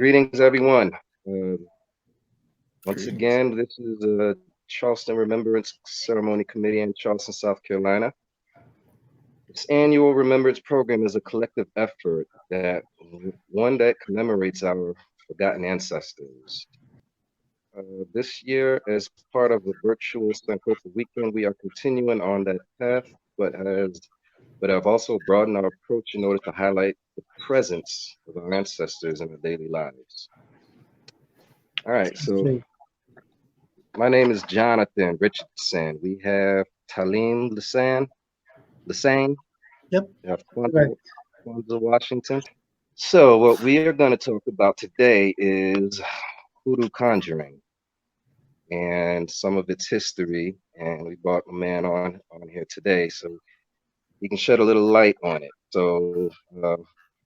Greetings, everyone. Once Greetings. again, this is a Charleston Remembrance Ceremony Committee in Charleston, South Carolina. This annual Remembrance program is a collective effort one that commemorates our forgotten ancestors. This year, as part of the virtual Sankofa weekend, we are continuing on that path, but have also broadened our approach in order to highlight the presence of our ancestors in our daily lives. All right, so my name is Jonathan Richardson. We have Talim Lassane. Yep. We have Kwanzaa, Washington. So what we are going to talk about today is hoodoo conjuring and some of its history. And we brought a man on here today so he can shed a little light on it. So why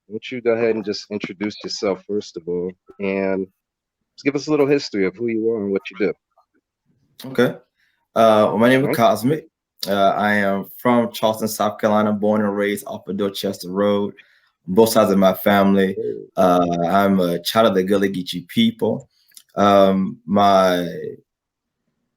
don't you go ahead and just introduce yourself first of all, and just give us a little history of who you are and what you do. Okay. Well, my name is KHOZMIQ. I am from Charleston, South Carolina, born and raised off of Dorchester Road. Both sides of my family. I'm a child of the Gullah Geechee people. My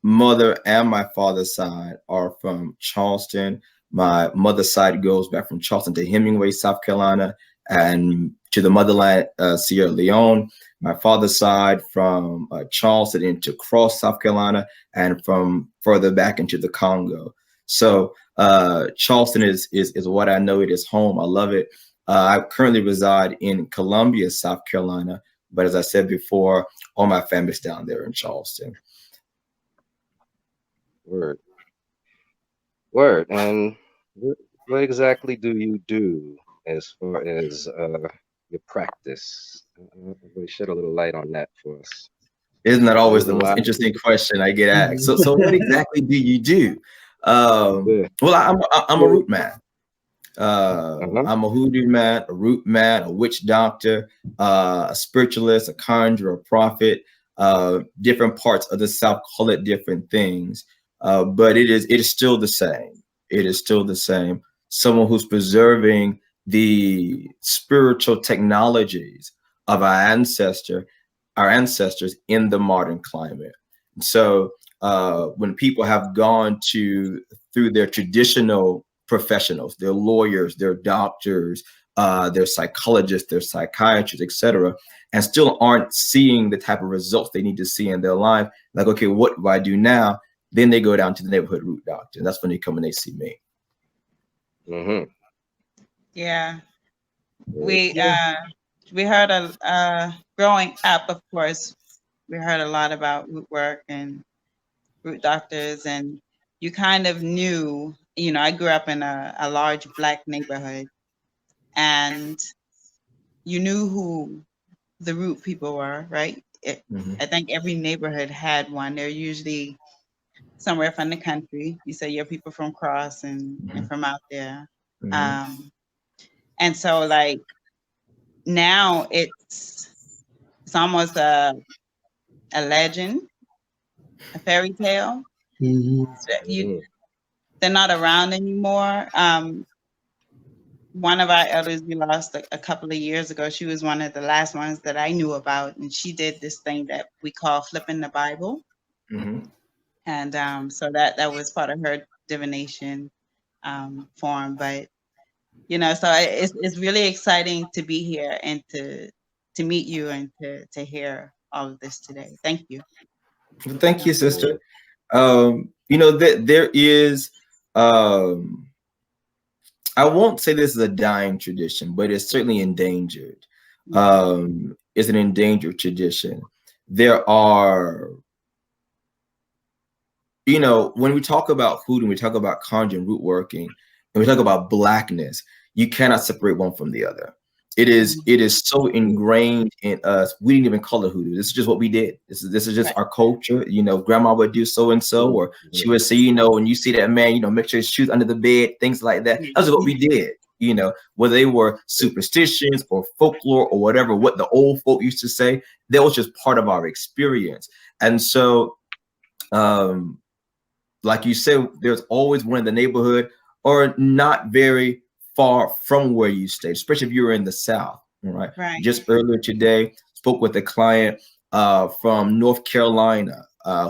mother and my father's side are from Charleston. My mother's side goes back from Charleston to Hemingway, South Carolina, and to the motherland, Sierra Leone. My father's side from Charleston into Cross, South Carolina, and from further back into the Congo. So Charleston is what I know it is home. I love it. I currently reside in Columbia, South Carolina, but as I said before, all my family's down there in Charleston. Word. And what exactly do you do as far as your practice? Really shed a little light on that for us. Isn't that always the most interesting question I get asked? So what exactly do you do? Well, I'm a root man. I'm a hoodoo man, a root man, a witch doctor, a spiritualist, a conjurer, a prophet. Different parts of the South call it different things, but it is still the same. It is still the same. Someone who's preserving the spiritual technologies of our ancestors in the modern climate. So when people have gone through their traditional professionals, their lawyers, their doctors, their psychologists, their psychiatrists, etc., and still aren't seeing the type of results they need to see in their life, like, okay, what do I do now? Then they go down to the neighborhood root doctor. That's when they come and they see me. Yeah. We heard growing up, of course, we heard a lot about root work and root doctors, and you kind of knew, I grew up in a large Black neighborhood, and you knew who the root people were, right? I think every neighborhood had one. They're usually somewhere from the country. You say you're people from Cross and from out there. And so like now it's almost a legend, a fairy tale. They're not around anymore. One of our elders we lost a couple of years ago. She was one of the last ones that I knew about, and she did this thing that we call flipping the Bible. And so that was part of her divination form. But so it's really exciting to be here and to meet you and to hear all of this today. Thank you. Thank you, sister. There is I won't say this is a dying tradition, but it's certainly endangered. It's an endangered tradition. There are, when we talk about hoodoo, we talk about conjuring, root working, and we talk about Blackness, you cannot separate one from the other. It is so ingrained in us. We didn't even call it hoodoo. This is just what we did. This is just our culture. Grandma would do so and so, or she would say, when you see that man, make sure his shoes under the bed, things like that. That's what we did. Whether they were superstitions or folklore or whatever, what the old folk used to say, that was just part of our experience. And so, like you said, there's always one in the neighborhood or not very far from where you stay, especially if you're in the South, right? Just earlier today, spoke with a client from North Carolina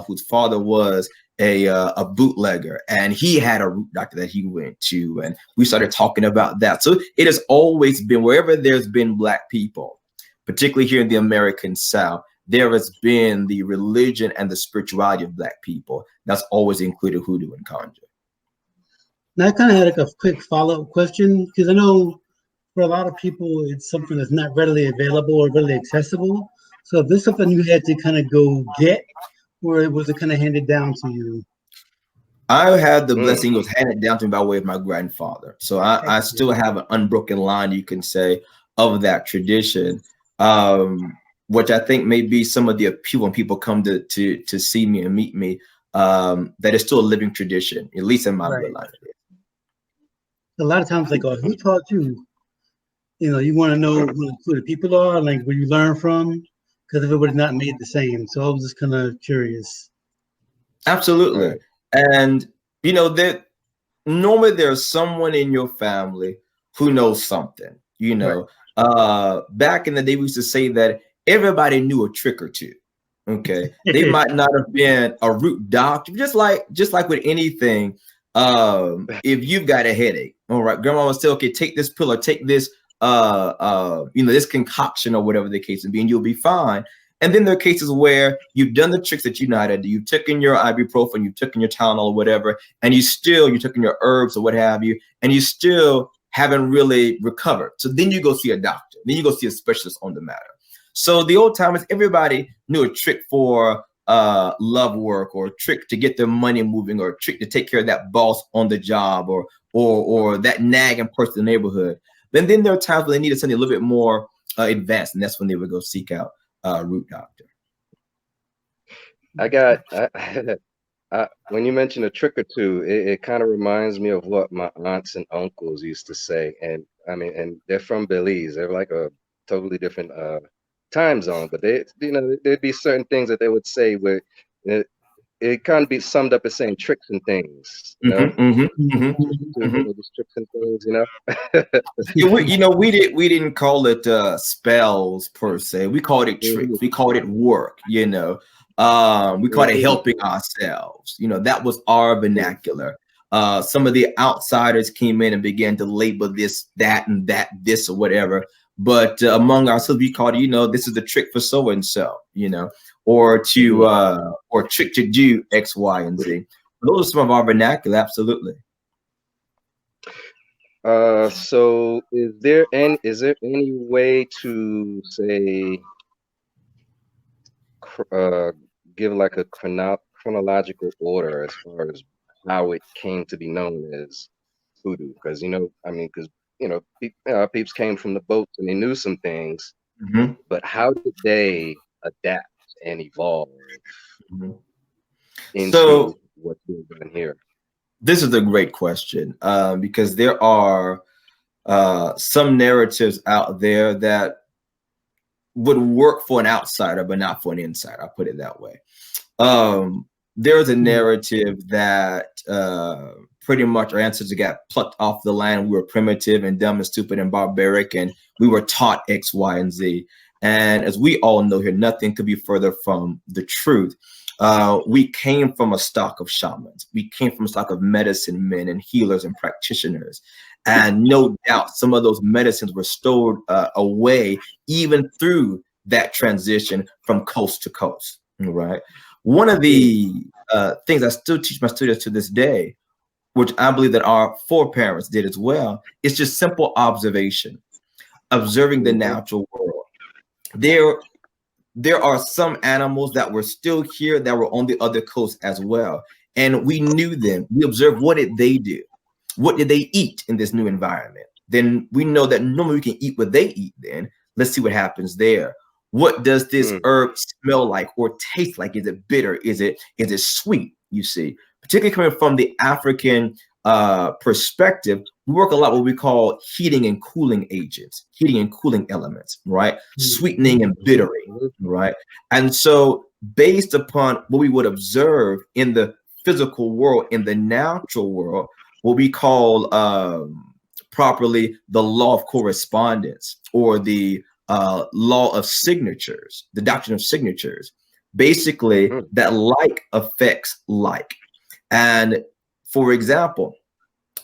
whose father was a bootlegger, and he had a root doctor that he went to, and we started talking about that. So it has always been, wherever there's been Black people, particularly here in the American South, there has been the religion and the spirituality of Black people. That's always included hoodoo and conjure. Now, I kind of had like a quick follow-up question, because I know for a lot of people, it's something that's not readily available or readily accessible. So is this something you had to kind of go get, or was it kind of handed down to you? I had the blessing, it was handed down to me by way of my grandfather. So I still have an unbroken line, you can say, of that tradition, which I think may be some of the appeal when people come to see me and meet me, that is still a living tradition, at least in my bloodline. A lot of times, like, oh, who taught you? You know, you want to know who the people are, like where you learn from, because everybody's not made the same. So I was just kind of curious. Absolutely. And, you know, that normally there's someone in your family who knows something, you know. Back in the day, we used to say that everybody knew a trick or two. Okay. They might not have been a root doctor, just like with anything. If you've got a headache, all right, grandma will say, okay, take this pill or take this you know, this concoction or whatever the case would be, and you'll be fine. And then there are cases where you've done the tricks that you know how to do. You've taken your ibuprofen, you've taken your Tylenol or whatever, and you've taken your herbs or what have you, and you still haven't really recovered. So then you go see a doctor. Then you go see a specialist on the matter. So the old timers, everybody knew a trick for love work, or a trick to get their money moving, or a trick to take care of that boss on the job, or that nagging person in the neighborhood. Then there are times when they needed something a little bit more advanced, and that's when they would go seek out root doctor. When you mention a trick or two, it kind of reminds me of what my aunts and uncles used to say. And I mean, and they're from Belize. They're like a totally different time zone, but there'd be certain things that they would say where it kind of be summed up as saying tricks and things, you know, just tricks and things, you know. We didn't call it spells per se. We called it tricks. We called it work. You know, we called it helping ourselves. You know, that was our vernacular. Some of the outsiders came in and began to label this, that, and that, this, or whatever. But among ourselves, we called it, you know, this is the trick for so and so, you know, or trick to do X, Y, and Z. Those are some of our vernacular, absolutely. So is there any way to say give like a chronological order as far as how it came to be known as hoodoo? Because peeps came from the boats and they knew some things, but how did they adapt and evolve into what we're doing here? This is a great question, because there are some narratives out there that would work for an outsider, but not for an insider. I'll put it that way. There's a narrative that pretty much our ancestors got plucked off the land. We were primitive and dumb and stupid and barbaric, and we were taught X, Y, and Z. And as we all know here, nothing could be further from the truth. We came from a stock of shamans. We came from a stock of medicine men and healers and practitioners. And no doubt some of those medicines were stored away even through that transition from coast to coast, right? One of the things I still teach my students to this day, which I believe that our foreparents did as well, is just simple observation, observing the natural world. There are some animals that were still here that were on the other coast as well. And we knew them. We observed, what did they do? What did they eat in this new environment? Then we know that normally we can eat what they eat then. Let's see what happens there. What does this herb smell like or taste like? Is it bitter? Is it sweet? You see, particularly coming from the African perspective, we work a lot what we call heating and cooling agents, heating and cooling elements, right? Sweetening and bittering, right? And so based upon what we would observe in the physical world, in the natural world, what we call properly the law of correspondence, or the law of signatures, the doctrine of signatures, basically that like affects like. And for example,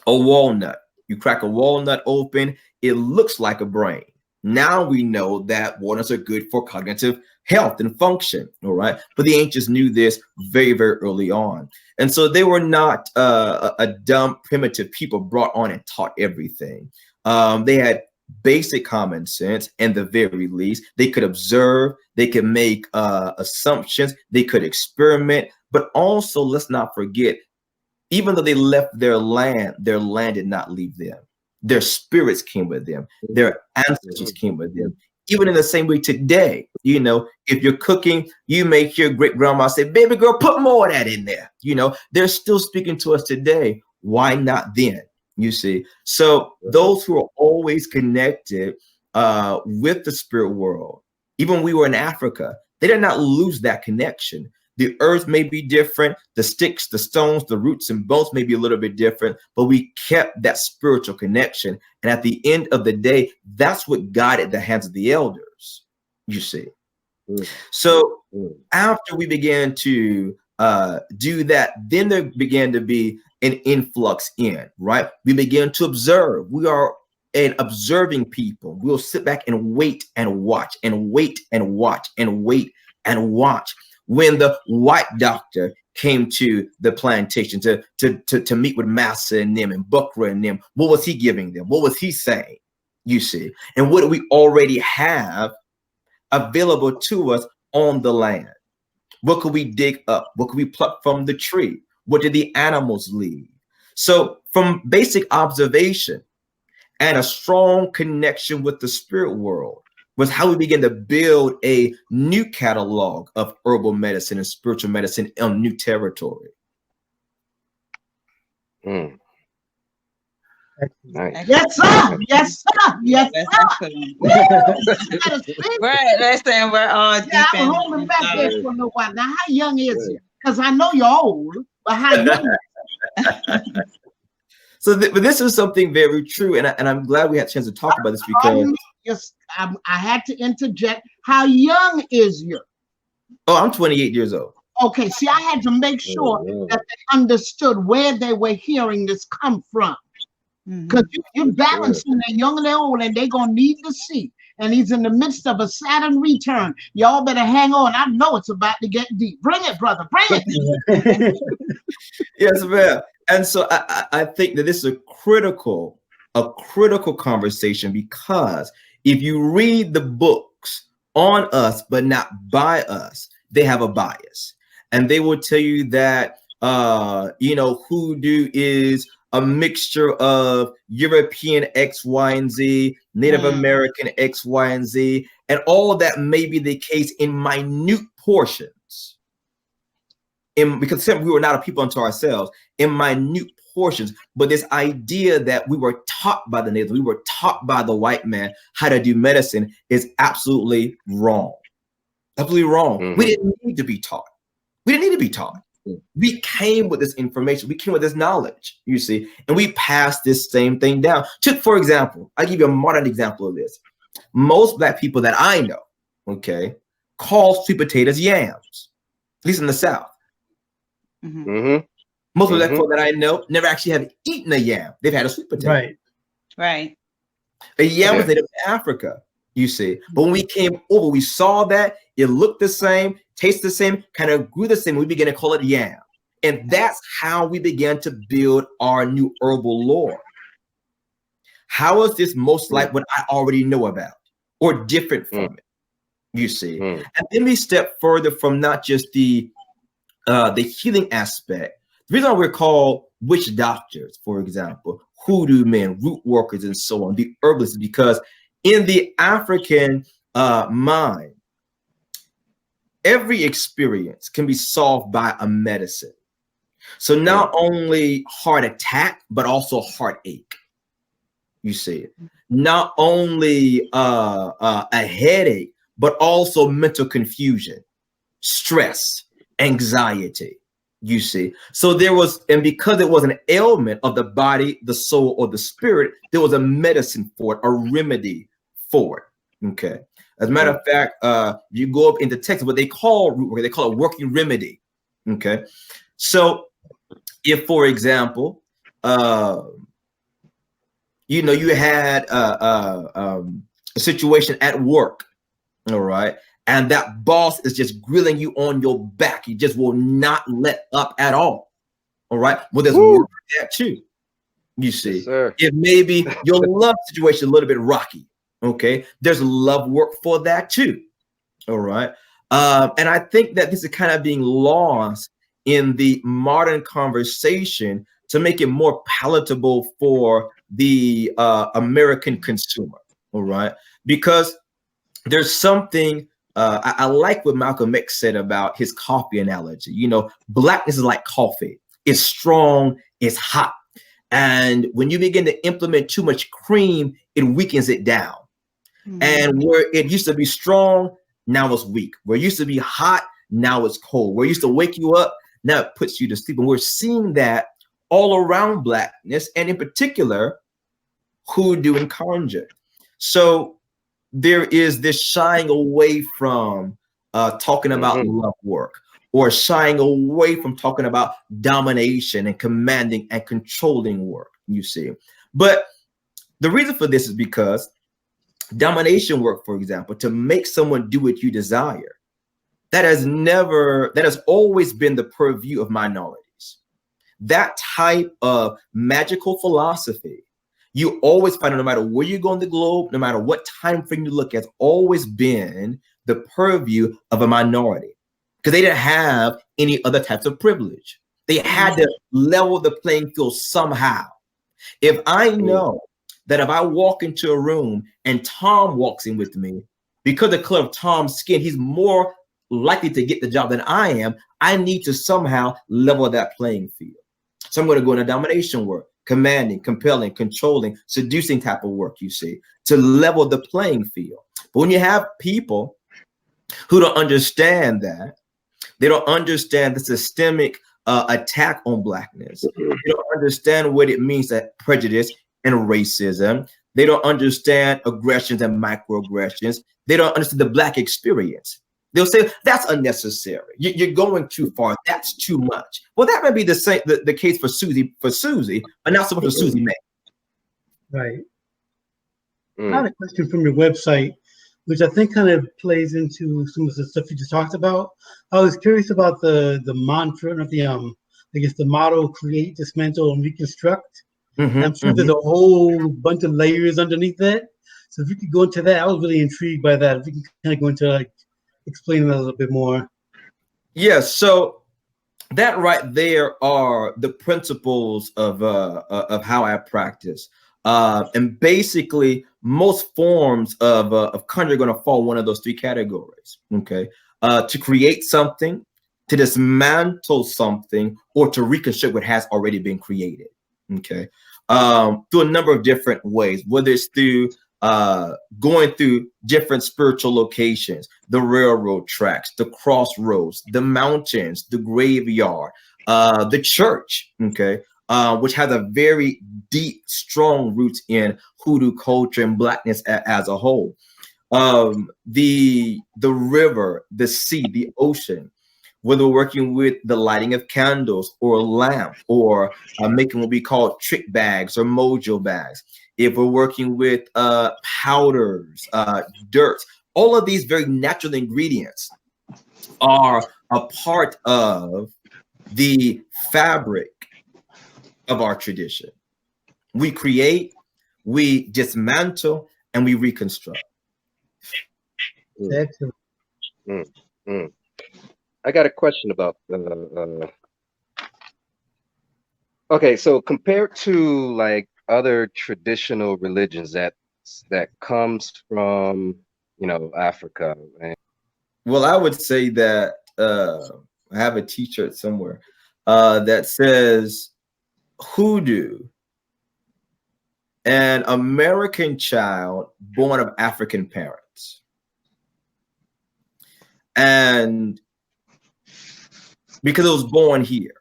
a walnut, you crack a walnut open, it looks like a brain. Now we know that walnuts are good for cognitive health and function, all right? But the ancients knew this very, very early on. And so they were not a dumb, primitive people brought on and taught everything. They had basic common sense, and the very least. They could observe, they could make assumptions, they could experiment, but also let's not forget, even though they left their land did not leave them. Their spirits came with them. Their ancestors came with them. Even in the same way today, you know, if you're cooking, you may hear great grandma say, baby girl, put more of that in there. You know, they're still speaking to us today. Why not then? You see? So those who are always connected with the spirit world, even when we were in Africa, they did not lose that connection. The earth may be different, the sticks, the stones, the roots and bones may be a little bit different, but we kept that spiritual connection. And at the end of the day, that's what guided the hands of the elders, you see. So after we began to do that, then there began to be an influx in, right? We began to observe. We are an observing people. We'll sit back and wait and watch and wait and watch and wait and watch. When the white doctor came to the plantation to meet with Massa and them and Bukra and them, what was he giving them? What was he saying? You see, and what do we already have available to us on the land? What could we dig up? What could we pluck from the tree? What did the animals leave? So from basic observation and a strong connection with the spirit world was how we began to build a new catalog of herbal medicine and spiritual medicine on new territory. Nice. Yes, sir. Yes, sir. Yes, sir. Right, that's saying we're all deep. Yeah, I'm holding back there for a little while. Now, how young is he? Because I know you're old, but how young? So, but this is something very true, and I'm glad we had a chance to talk about this because I had to interject. How young is you? Oh, I'm 28 years old. Okay, see, I had to make sure that they understood where they were hearing this come from. Because you're balancing they're young and they're old, and they're going to need to see. And he's in the midst of a Saturn return. Y'all better hang on. I know it's about to get deep. Bring it, brother. Bring it. Yes, ma'am. And so I think that this is a critical conversation, because if you read the books on us, but not by us, they have a bias. And they will tell you that, you know, hoodoo is a mixture of European X, Y, and Z, Native American X, Y, and Z, and all of that may be the case in minute portions. Because we were not a people unto ourselves, in minute portions. But this idea that we were taught by the natives, we were taught by the white man how to do medicine is absolutely wrong. Absolutely wrong. We didn't need to be taught. We didn't need to be taught. We came with this information. We came with this knowledge, you see, and we passed this same thing down. For example, I'll give you a modern example of this. Most Black people that I know, okay, call sweet potatoes yams, at least in the South. Most Black people that I know never actually have eaten a yam. They've had a sweet potato. Right. A yam was native to Africa, you see. But when we came over, we saw that it looked the same, tasted the same, kind of grew the same. We began to call it yam. And that's how we began to build our new herbal lore. How is this most like what I already know about or different from it, you see? And then we step further from not just the healing aspect. The reason why we're called witch doctors, for example, hoodoo men, root workers, and so on, the herbalists, is because in the African mind, every experience can be solved by a medicine. So not only heart attack, but also heartache. You see it. Not only a headache, but also mental confusion, stress, anxiety. You see. So there was, and because it was an ailment of the body, the soul, or the spirit, there was a medicine for it, a remedy for it. Okay. As a matter of fact, you go up into Texas, what they call root work, they call it working remedy. Okay, so if, for example, you know, you had a situation at work, all right, and that boss is just grilling you on your back. He just will not let up at all. All right. Well, there's work for that too. You see, yes, it may be your love situation a little bit rocky. Okay. There's love work for that too. All right. And I think that this is kind of being lost in the modern conversation to make it more palatable for the American consumer. All right. Because there's something I like what Malcolm X said about his coffee analogy. You know, blackness is like coffee. It's strong, it's hot. And when you begin to implement too much cream, it weakens it down. And where it used to be strong, now it's weak. Where it used to be hot, now it's cold. Where it used to wake you up, now it puts you to sleep. And we're seeing that all around blackness, and in particular, hoodoo and conjure. So there is this shying away from talking about love work, or shying away from talking about domination and commanding and controlling work, you see. But the reason for this is because domination work, for example, to make someone do what you desire, that has always been the purview of minorities. That type of magical philosophy, you always find it, no matter where you go in the globe, no matter what time frame you look at, has always been the purview of a minority. Because they didn't have any other types of privilege. They had to level the playing field somehow. If I know that if I walk into a room and Tom walks in with me, because of the color of Tom's skin, he's more likely to get the job than I am, I need to somehow level that playing field. So I'm going to go into domination work, commanding, compelling, controlling, seducing type of work, you see, to level the playing field. But when you have people who don't understand that, they don't understand the systemic attack on blackness. They don't understand what it means, that prejudice and racism. They don't understand aggressions and microaggressions. They don't understand the black experience. They'll say that's unnecessary. You're going too far. That's too much. Well, that might be the same the case for Susie, but not so much for Susie May. Right. I had a question from your website, which I think kind of plays into some of the stuff you just talked about. I was curious about the mantra, not the I guess the motto: create, dismantle, and reconstruct. I'm sure there's a whole bunch of layers underneath that. So if you could go into that, I was really intrigued by that. If you can kind of go into like explaining that a little bit more. Yes. So that right there are the principles of how I practice. And basically, most forms of conjure are going to fall one of those three categories. Okay, to create something, to dismantle something, or to reconstruct what has already been created. Okay, through a number of different ways, whether it's through going through different spiritual locations, the railroad tracks, the crossroads, the mountains, the graveyard, the church. Okay. Which has a very deep, strong roots in hoodoo culture and blackness as a whole. The river, the sea, the ocean, whether we're working with the lighting of candles or a lamp, or making what we call trick bags or mojo bags. If we're working with powders, dirt, all of these very natural ingredients are a part of the fabric of our tradition. We create, we dismantle, and we reconstruct. Excellent. I got a question about okay, so compared to like other traditional religions that comes from, you know, Africa. Right? Well, I would say that I have a t-shirt somewhere that says hoodoo, an American child born of African parents. And because it was born here.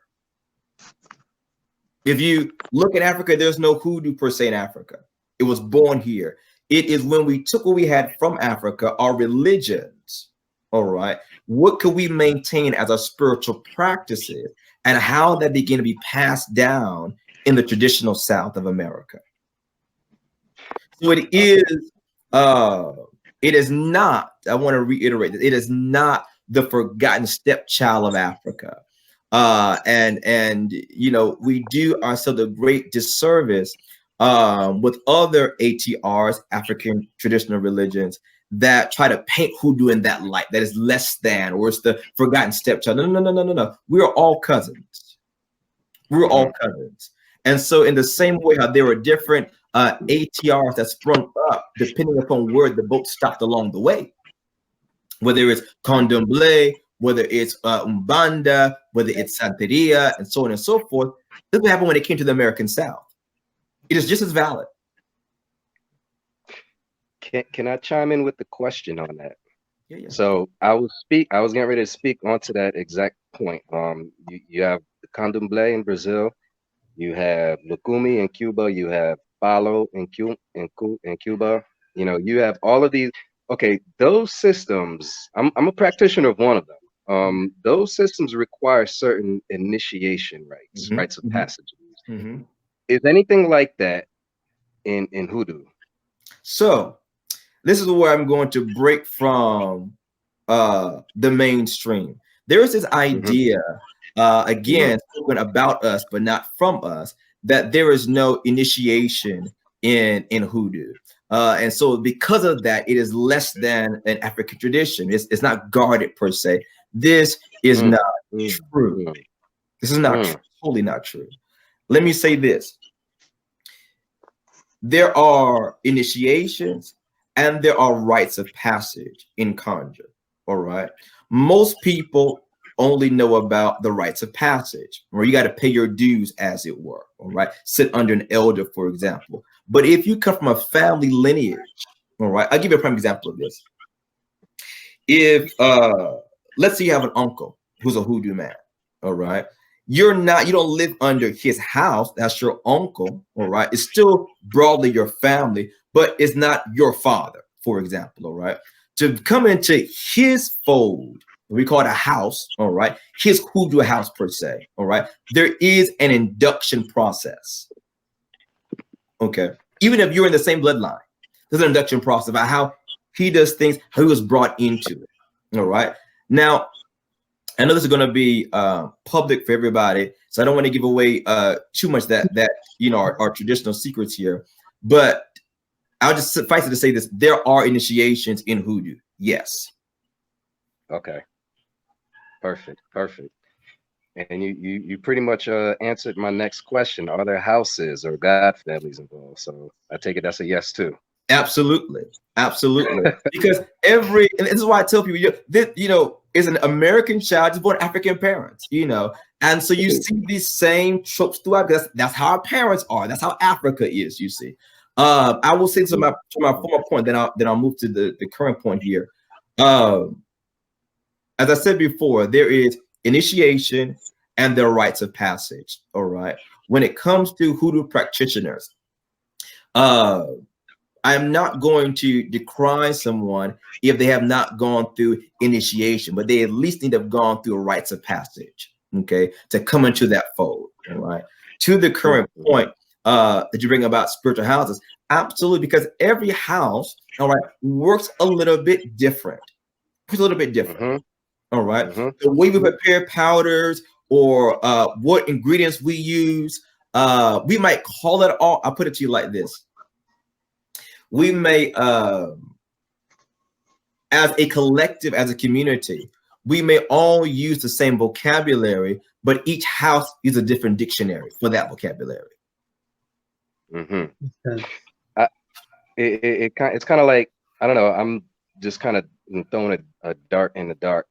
If you look at Africa, there's no hoodoo per se in Africa. It was born here. It is when we took what we had from Africa, our religions, all right, what could we maintain as our spiritual practices, and how that began to be passed down in the traditional South of America. So it is not, I want to reiterate this, it is not the forgotten stepchild of Africa. And you know, we do ourselves a great disservice with other ATRs, African traditional religions, that try to paint hoodoo in that light, that is less than, or it's the forgotten stepchild. No. We are all cousins. We're all cousins. And so in the same way how there are different ATRs that sprung up depending upon where the boat stopped along the way, whether it's Candomblé, whether it's Umbanda, whether it's Santeria, and so on and so forth. This what happened when it came to the American South. It is just as valid. Can I chime in with the question on that? Yeah. So I was getting ready to speak onto that exact point. You have the Candomblé in Brazil, you have Lukumi in Cuba, you have Palo in Cuba. You know, you have all of these. Okay, those systems. I'm a practitioner of one of them. Those systems require certain initiation rites, rites of passage. Is anything like that in hoodoo? So this is where I'm going to break from the mainstream. There is this idea, again, spoken about us, but not from us, that there is no initiation in hoodoo. And so because of that, it is less than an African tradition. It's not guarded per se. This is not true. This is not totally not true. Let me say this. There are initiations and there are rites of passage in Conjure, all right? Most people only know about the rites of passage, where you got to pay your dues, as it were, all right? Sit under an elder, for example. But if you come from a family lineage, all right, I'll give you a prime example of this. If, let's say you have an uncle who's a hoodoo man, all right? You don't live under his house, that's your uncle, all right? It's still broadly your family, but it's not your father, for example, all right? To come into his fold, we call it a house, all right? His hoodoo house per se, all right? There is an induction process, okay? Even if you're in the same bloodline, there's an induction process about how he does things, how he was brought into it, all right? Now, I know this is going to be public for everybody, so I don't want to give away too much that you know our traditional secrets here, but I'll just suffice it to say this: there are initiations in hoodoo. Yes. Okay. Perfect. And you pretty much answered my next question. Are there houses or god families involved? So I take it that's a yes too. Absolutely. Because and this is why I tell people, you know, is an American child just born African parents, you know, and so you see these same tropes throughout. Because that's how our parents are. That's how Africa is. You see. I will say to my former point, then I'll move to the current point here. As I said before, there is initiation and there are rites of passage. All right. When it comes to hoodoo practitioners, I'm not going to decry someone if they have not gone through initiation, but they at least need to have gone through a rites of passage, okay, to come into that fold. All right. To the current point that you bring about spiritual houses, absolutely, because every house, all right, works a little bit different. All right. The way we prepare powders or what ingredients we use, we might call it all. I'll put it to you like this. We may, as a collective, as a community, we may all use the same vocabulary, but each house is a different dictionary for that vocabulary. It's kind of like, I don't know, I'm just kind of throwing a dart in the dark.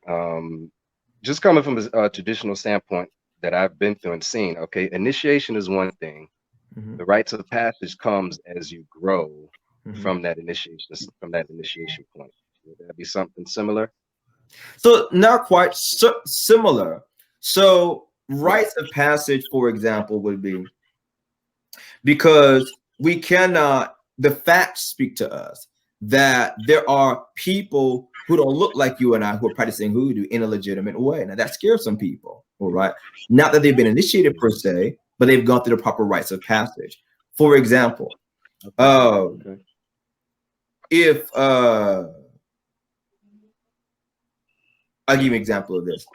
Just coming from a traditional standpoint that I've been through and seen, okay, initiation is one thing. The rites of passage comes as you grow from that initiation point. Would that be something similar? So not quite similar. So rites of passage, for example, would be because we cannot the facts speak to us that there are people who don't look like you and I who are practicing hoodoo in a legitimate way. Now that scares some people, all right? Not that they've been initiated per se, but they've gone through the proper rites of passage. For example, if I'll give you an example of this.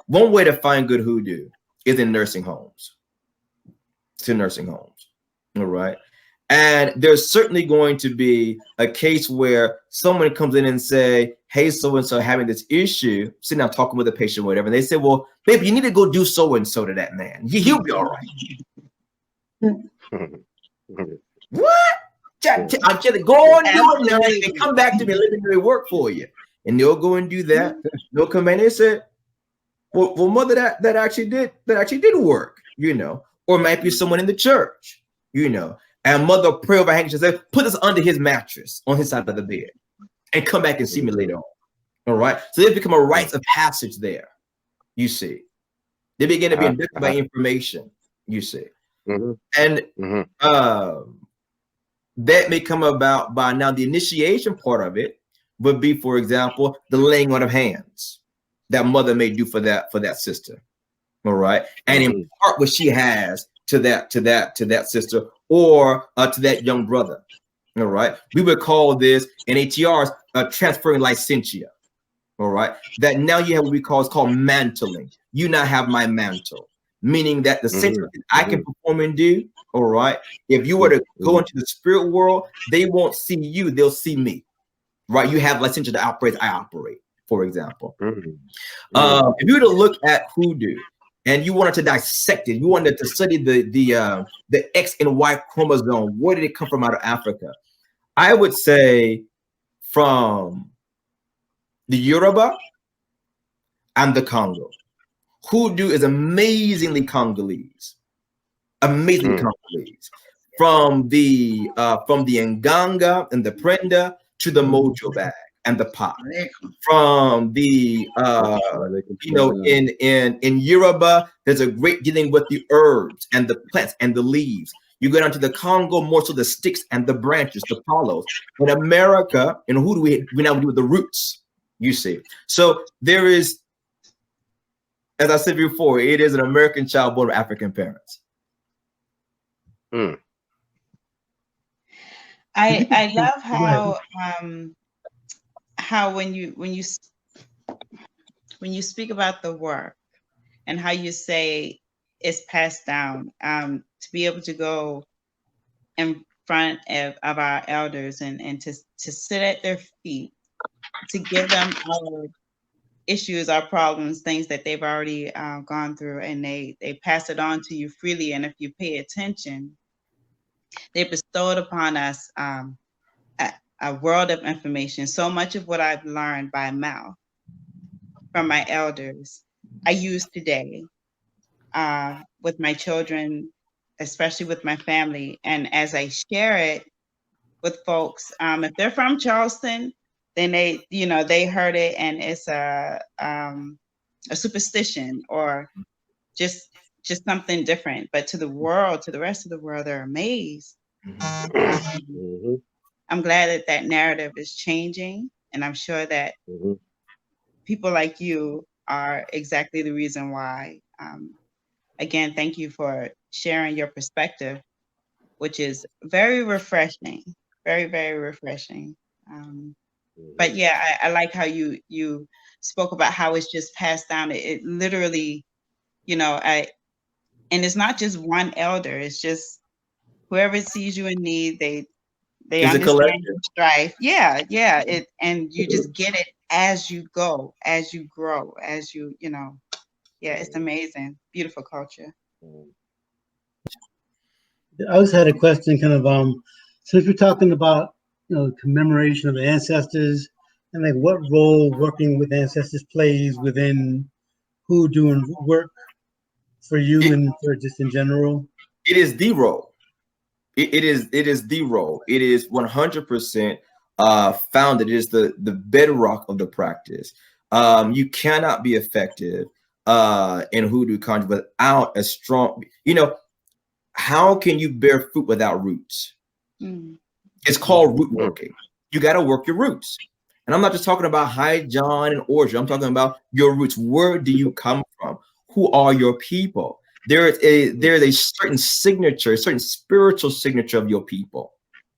One way to find good hoodoo is in nursing homes. It's in nursing homes, all right? And there's certainly going to be a case where someone comes in and say, hey, so-and-so having this issue, sitting down talking with a patient or whatever, and they say, well, baby, you need to go do so-and-so to that man. He'll be all right. What? I'm kidding. Go on, do it now. They come back to me, let me do work for you. And they'll go and do that. They'll come in and say, well, mother, that actually did work, you know. Or it might be someone in the church, you know. And mother pray over handkerchief, say, put this under his mattress on his side of the bed and come back and see me later on. All right. So they become a rites of passage there, you see. They begin to be inducted by information, you see. And that may come about by now the initiation part of it would be, for example, the laying on of hands that mother may do for that sister. All right. And impart what she has to that sister or to that young brother. All right. We would call this in ATRs transferring licensure. All right. That now you have what we call, it's called mantling. You now have my mantle, meaning that the same thing I can perform and do. All right. If you were to go into the spirit world, they won't see you, they'll see me. Right. You have licensure that operates, I operate, for example. If you were to look at hoodoo, and you wanted to dissect it, you wanted to study the X and Y chromosome, where did it come from out of Africa? I would say from the Yoruba and the Congo. Hoodoo is amazingly Congolese. Amazingly Congolese. From the Nganga and the Prenda to the Mojo bag and the pot. From the in Yoruba, there's a great dealing with the herbs and the plants and the leaves. You go down to the Congo, more so the sticks and the branches, the palos. In America, in hoodoo, we now do with the roots, you see. So there is, as I said before, it is an American child born of African parents. I love how when you speak about the work and how you say it's passed down, to be able to go in front of our elders and to sit at their feet, to give them our issues, our problems, things that they've already gone through, and they pass it on to you freely. And if you pay attention, they bestowed upon us a world of information. So much of what I've learned by mouth from my elders, I use today with my children, especially with my family. And as I share it with folks, if they're from Charleston, then they heard it and it's a superstition or just something different. But to the world, to the rest of the world, they're amazed. I'm glad that narrative is changing, and I'm sure that people like you are exactly the reason why. Again, thank you for sharing your perspective, which is very refreshing, very, very refreshing. But yeah, I like how you spoke about how it's just passed down. It literally, and it's not just one elder, it's just whoever sees you in need, they understand your strife. Yeah. And you just get it as you go, as you grow, as you it's amazing. Beautiful culture. I always had a question kind of, since we're talking about, commemoration of the ancestors and like what role working with ancestors plays within hoodoo and work for you and for just in general. It is the role. It is the role. It is 100% founded. It is the bedrock of the practice. You cannot be effective in hoodoo conjure without a strong, how can you bear fruit without roots? It's called root working. You got to work your roots. And I'm not just talking about high John and origin. I'm talking about your roots. Where do you come from? Who are your people? There's a certain signature, a certain spiritual signature of your people.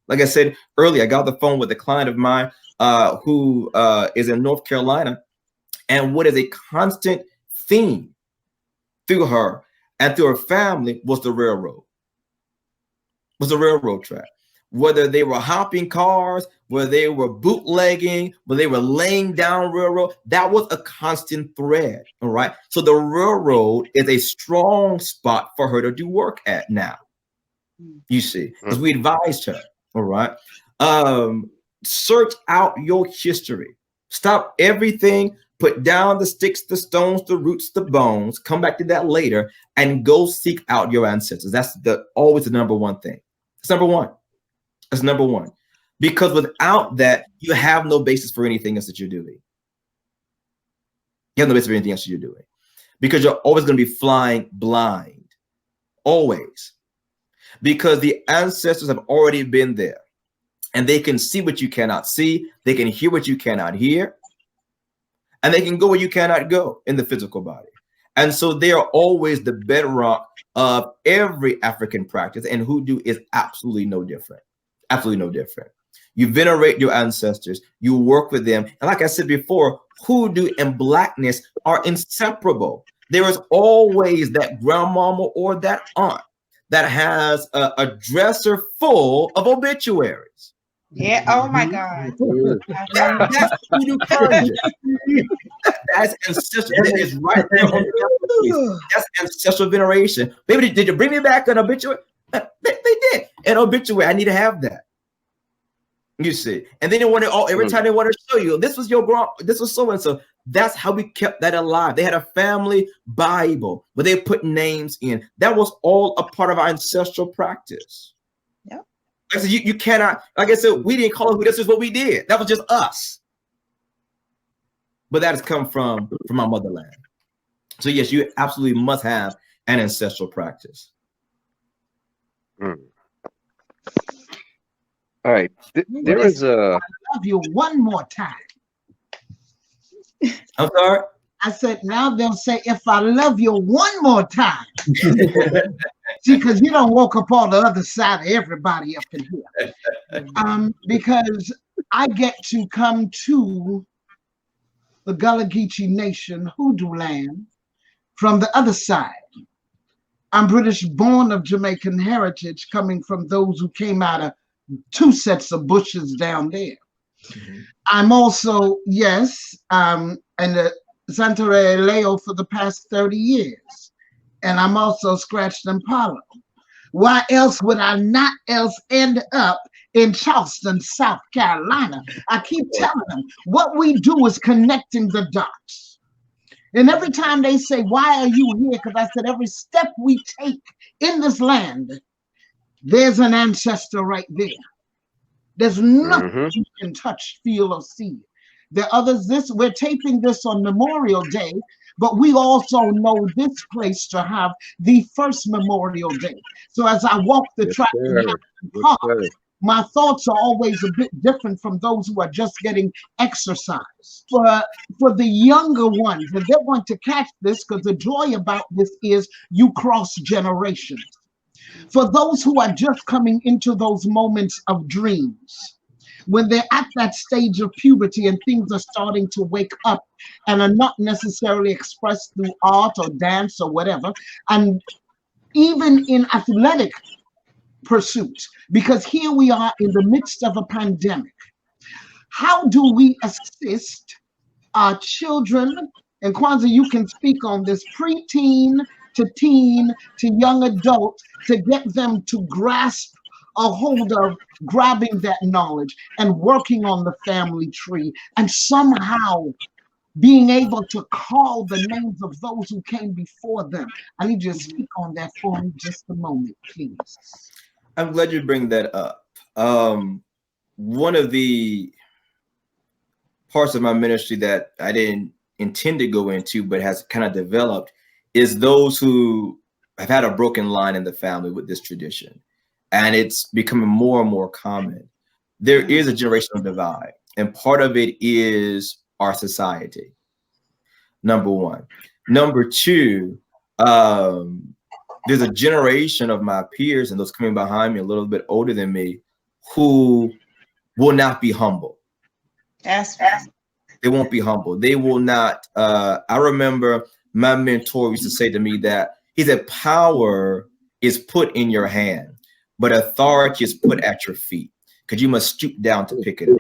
Like I said earlier, I got off the phone with a client of mine who is in North Carolina. And what is a constant theme through her and through her family was the railroad. Was the railroad track. Whether they were hopping cars, whether they were bootlegging, whether they were laying down railroad, that was a constant thread. All right. So the railroad is a strong spot for her to do work at now. You see, because we advised her. All right. Search out your history. Stop everything. Put down the sticks, the stones, the roots, the bones. Come back to that later and go seek out your ancestors. That's always the number one thing. It's number one. It's number one. Because without that, you have no basis for anything else that you're doing. You have no basis for anything else that you're doing. Because you're always going to be flying blind. Always. Because the ancestors have already been there. And they can see what you cannot see. They can hear what you cannot hear. And they can go where you cannot go in the physical body. And so they are always the bedrock of every African practice. And hoodoo is absolutely no different. Absolutely no different. You venerate your ancestors. You work with them. And like I said before, hoodoo and blackness are inseparable. There is always that grandmama or that aunt that has a dresser full of obituaries. Yeah. Oh my God. That's hoodoo Conjure. That's ancestral. That is right there on the That's ancestral veneration. Baby, did you bring me back an obituary? They did. An obituary. I need to have that. You see. And then they want to every time they want to show you, this was your grandma, this was so and so. That's how we kept that alive. They had a family Bible where they put names in. That was all a part of our ancestral practice. Yeah. Like I said, you cannot, like I said, we didn't call it who, this is what we did. That was just us. But that has come from our motherland. So yes, you absolutely must have an ancestral practice. All right. There is a. I love you one more time. I'm sorry? I said, now they'll say, if I love you one more time. See, because you don't woke up on the other side of everybody up in here. Because I get to come to the Gullah Geechee Nation, Hoodoo land, from the other side. I'm British born of Jamaican heritage, coming from those who came out of 2 sets of bushes down there. I'm also, yes, in the Santeria Leo for the past 30 years. And I'm also scratched and Palo. Why else would I not else end up in Charleston, South Carolina? I keep telling them, what we do is connecting the dots. And every time they say, why are you here? Because I said, every step we take in this land, there's an ancestor right there. There's nothing you can touch, feel, or see. There are others, we're taping this on Memorial Day, but we also know this place to have the first Memorial Day. So as I walk the track in Hampton Park, my thoughts are always a bit different from those who are just getting exercise. For the younger ones, and they want to catch this, because the joy about this is you cross generations. For those who are just coming into those moments of dreams, when they're at that stage of puberty and things are starting to wake up and are not necessarily expressed through art or dance or whatever, and even in athletic pursuits, because here we are in the midst of a pandemic. How do we assist our children, and Kwanzaa, you can speak on this, preteen to teen to young adult, to get them to grasp a hold of grabbing that knowledge and working on the family tree and somehow being able to call the names of those who came before them? I need you to speak on that for me just a moment, please. I'm glad you bring that up. One of the parts of my ministry that I didn't intend to go into, but has kind of developed, is those who have had a broken line in the family with this tradition. And it's becoming more and more common. there is a generational divide, and part of it is our society. Number one. Number two, there's a generation of my peers and those coming behind me, a little bit older than me, who will not be humble. They won't be humble. They will not. I remember my mentor used to say to me that he said, power is put in your hand, but authority is put at your feet, because you must stoop down to pick it up.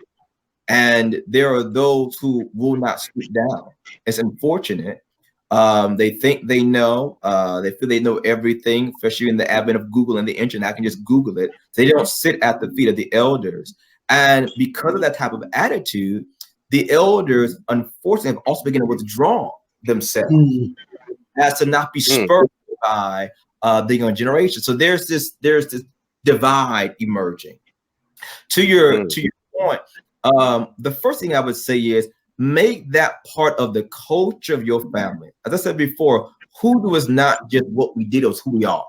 And there are those who will not stoop down. It's unfortunate. They think they know, they feel they know everything, especially in the advent of Google and the internet. I can just Google it. They don't sit at the feet of the elders. And because of that type of attitude, the elders, unfortunately, have also begun to withdraw themselves as to not be spurred by the young generation. So there's this divide emerging. To your point, the first thing I would say is make that part of the culture of your family. As I said before, hoodoo is not just what we did, it was who we are.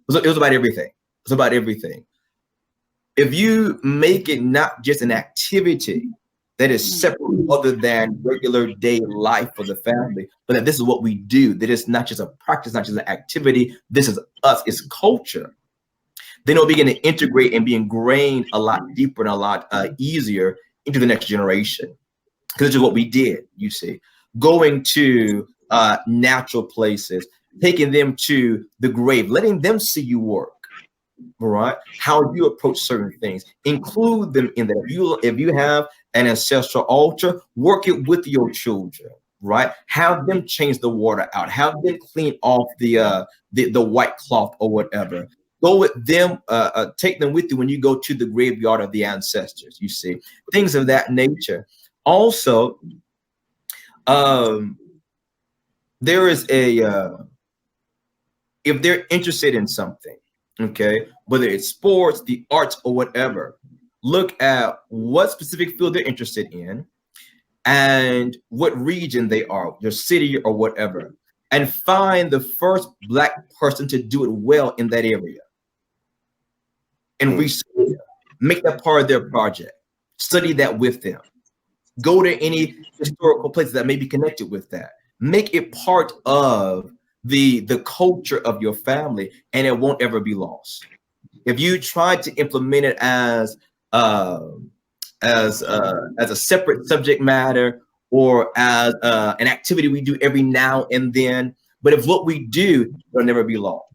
It was about everything. It's about everything. If you make it not just an activity that is separate other than regular day life for the family, but that this is what we do, that it's not just a practice, not just an activity, this is us, it's culture, then it'll begin to integrate and be ingrained a lot deeper and a lot easier into the next generation. Because this is what we did, you see. Going to natural places, taking them to the grave, letting them see you work, all right? How you approach certain things, include them in that. If you have an ancestral altar, work it with your children, right? Have them change the water out, have them clean off the white cloth or whatever. Go with them, take them with you when you go to the graveyard of the ancestors, you see, things of that nature. Also, there is if they're interested in something, okay, whether it's sports, the arts, or whatever, look at what specific field they're interested in and what region they are, their city or whatever, and find the first Black person to do it well in that area. And research, make that part of their project, study that with them. Go to any historical places that may be connected with that. Make it part of the culture of your family, and it won't ever be lost. If you try to implement it as a separate subject matter or as an activity we do every now and then, but if what we do, it'll never be lost.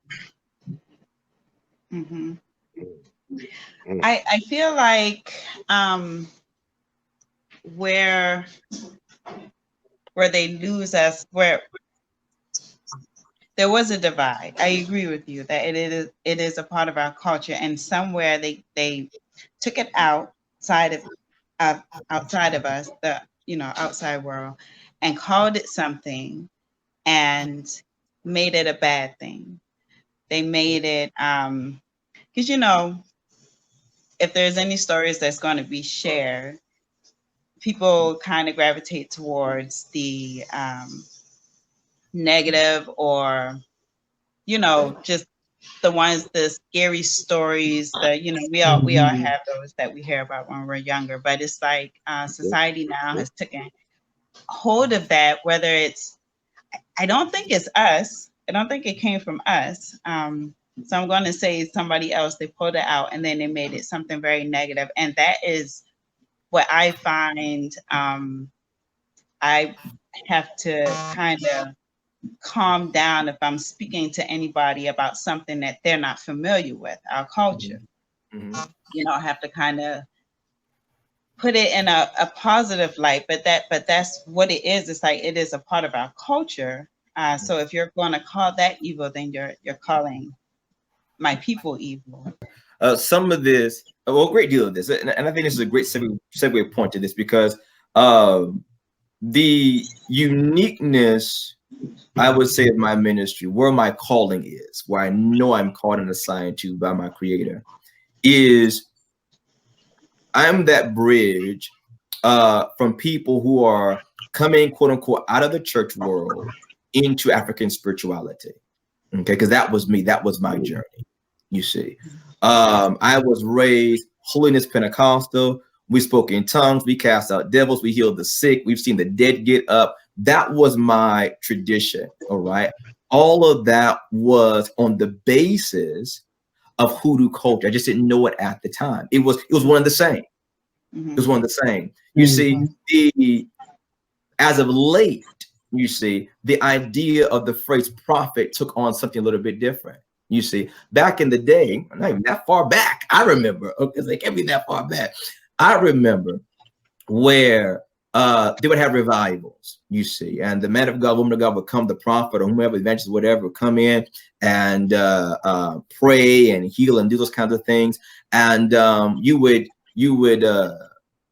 Mm-hmm. I feel like where they lose us, where there was a divide. I agree with you that it is a part of our culture, and somewhere they took it outside of us, the outside world, and called it something and made it a bad thing. They made it because if there's any stories that's going to be shared, people kind of gravitate towards the negative, or just the ones, the scary stories that we all have those that we hear about when we're younger. But it's like society now has taken hold of that. Whether it's, I don't think it's us. I don't think it came from us. So I'm going to say somebody else. They pulled it out and then they made it something very negative, and that is what I find. I have to kind of calm down if I'm speaking to anybody about something that they're not familiar with, our culture. Mm-hmm. I have to kind of put it in a positive light, but that's what it is. It's like it is a part of our culture. So if you're going to call that evil, then you're calling my people evil. Some of this, a great deal of this, and I think this is a great segue point to this, because the uniqueness, I would say, of my ministry, where my calling is, where I know I'm called and assigned to by my Creator, is I'm that bridge from people who are coming, quote unquote, out of the church world into African spirituality. Okay, because that was me, that was my journey. You see, I was raised Holiness Pentecostal. We spoke in tongues. We cast out devils. We healed the sick. We've seen the dead get up. That was my tradition. All right. All of that was on the basis of hoodoo culture. I just didn't know it at the time. It was one of the same. It was one of the same. You see, as of late, you see, the idea of the phrase prophet took on something a little bit different. You see, back in the day, not even that far back, I remember, because they can't be that far back. I remember where they would have revivals, you see, and the man of God, woman of God would come, the prophet or whomever, evangelist, whatever, would come in and pray and heal and do those kinds of things. And you would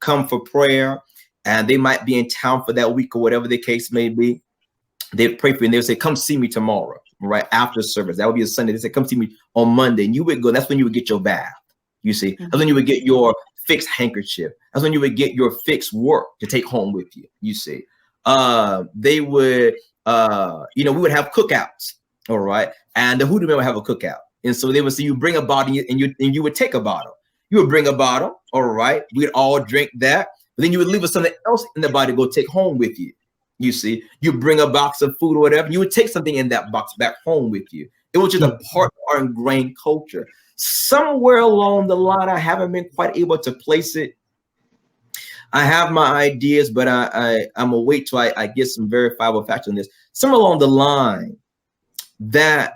come for prayer, and they might be in town for that week or whatever the case may be. They'd pray for you and they would say, come see me tomorrow, right after service. That would be a Sunday. They say, come see me on Monday. And you would go, that's when you would get your bath, you see. That's when you would get your fixed handkerchief. That's when you would get your fixed work to take home with you, you see. They would, we would have cookouts, all right? And the hoodoo man would have a cookout. And so they would say, you bring a bottle and you would take a bottle. You would bring a bottle, all right? We'd all drink that. But then you would leave with something else in the body to go take home with you. You see, you bring a box of food or whatever, you would take something in that box back home with you. It was just a part of our ingrained culture. Somewhere along the line, I haven't been quite able to place it. I have my ideas, but I'm gonna wait till I get some verifiable facts on this. Somewhere along the line, that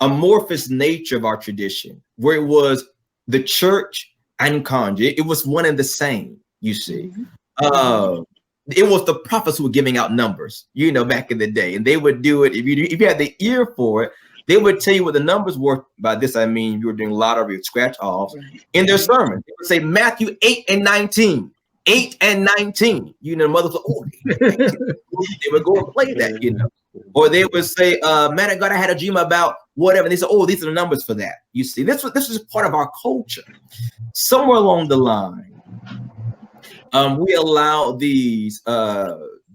amorphous nature of our tradition, where it was the church and Conjure, it was one and the same, you see. It was the prophets who were giving out numbers, back in the day, and they would do it. If you had the ear for it, they would tell you what the numbers were. By this, I mean you were doing lottery or scratch offs in their sermon. They would say Matthew 8 and 19. 8 and 19. Mothers would, they would go and play that, Or they would say, man of God, I had a dream about whatever. And they say, oh, these are the numbers for that. You see, this is part of our culture. Somewhere along the line, we allow these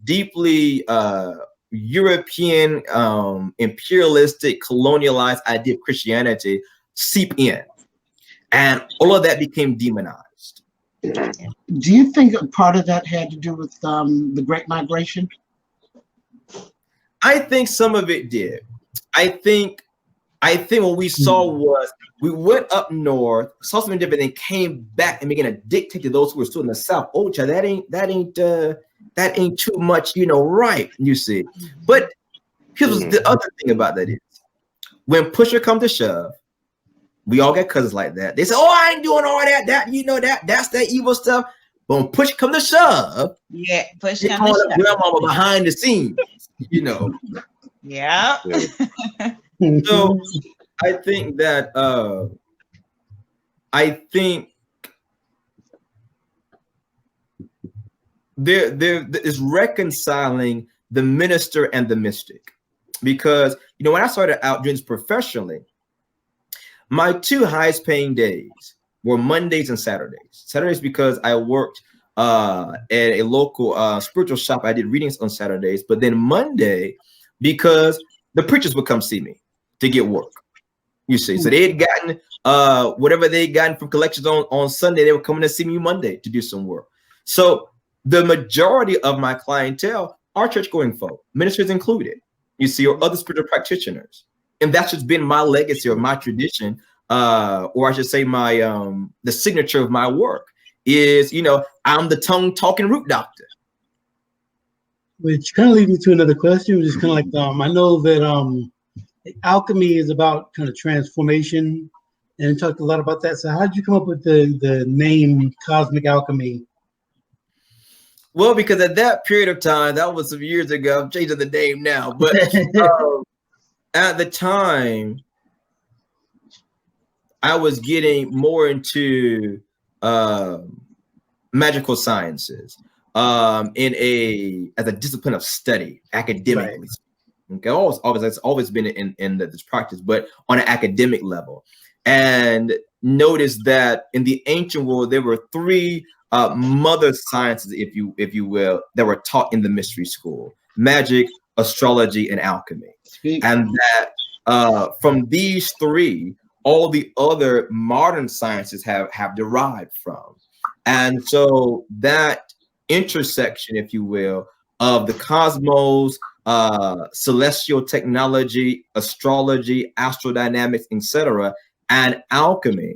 deeply European, imperialistic, colonialized idea of Christianity seep in. And all of that became demonized. Do you think a part of that had to do with the Great Migration? I think some of it did. I think what we saw was we went up north, saw something different, and came back and began to dictate to those who were still in the South. Oh, child, that ain't too much, right? You see. But here's the other thing about that is when pusher come to shove, we all got cousins like that. They say, "Oh, I ain't doing all that. That's that evil stuff." But when push come to shove, push they call up grandmama behind the scenes, Yeah. So I think that there is reconciling the minister and the mystic, because when I started out doing this professionally, my two highest paying days were Mondays and Saturdays. Saturdays because I worked at a local spiritual shop. I did readings on Saturdays, but then Monday because the preachers would come see me to get work. You see, so they had gotten whatever they had gotten from collections on Sunday. They were coming to see me Monday to do some work. So the majority of my clientele are church-going folk, ministers included, you see, or other spiritual practitioners. And that's just been my legacy or my tradition, or I should say my the signature of my work is, I'm the tongue-talking root doctor. Which kind of leads me to another question, which is kind of like, I know that alchemy is about kind of transformation, and you talked a lot about that. So how did you come up with the name Cosmic Alchemy? Well, because at that period of time, that was some years ago, I'm changing the name now, but at the time, I was getting more into magical sciences as a discipline of study academically. Right. Okay, it's always been in this practice, but on an academic level. And notice that in the ancient world, there were three mother sciences, if you will, that were taught in the mystery school: magic, astrology, and alchemy. And that from these three, all the other modern sciences have derived from. And so that intersection, if you will, of the cosmos, celestial technology, astrology, astrodynamics, etc., and alchemy,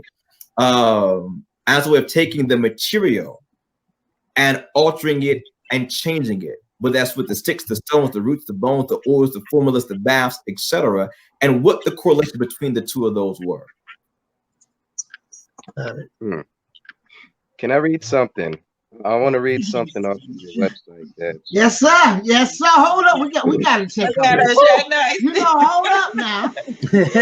as a way of taking the material and altering it and changing it. But that's with the sticks, the stones, the roots, the bones, the oils, the formulas, the baths, etc., and what the correlation between the two of those were. Can I read something? I want to read something off of your website. Yes, sir. Yes, sir. Hold up. We got to check out. You know, hold up now.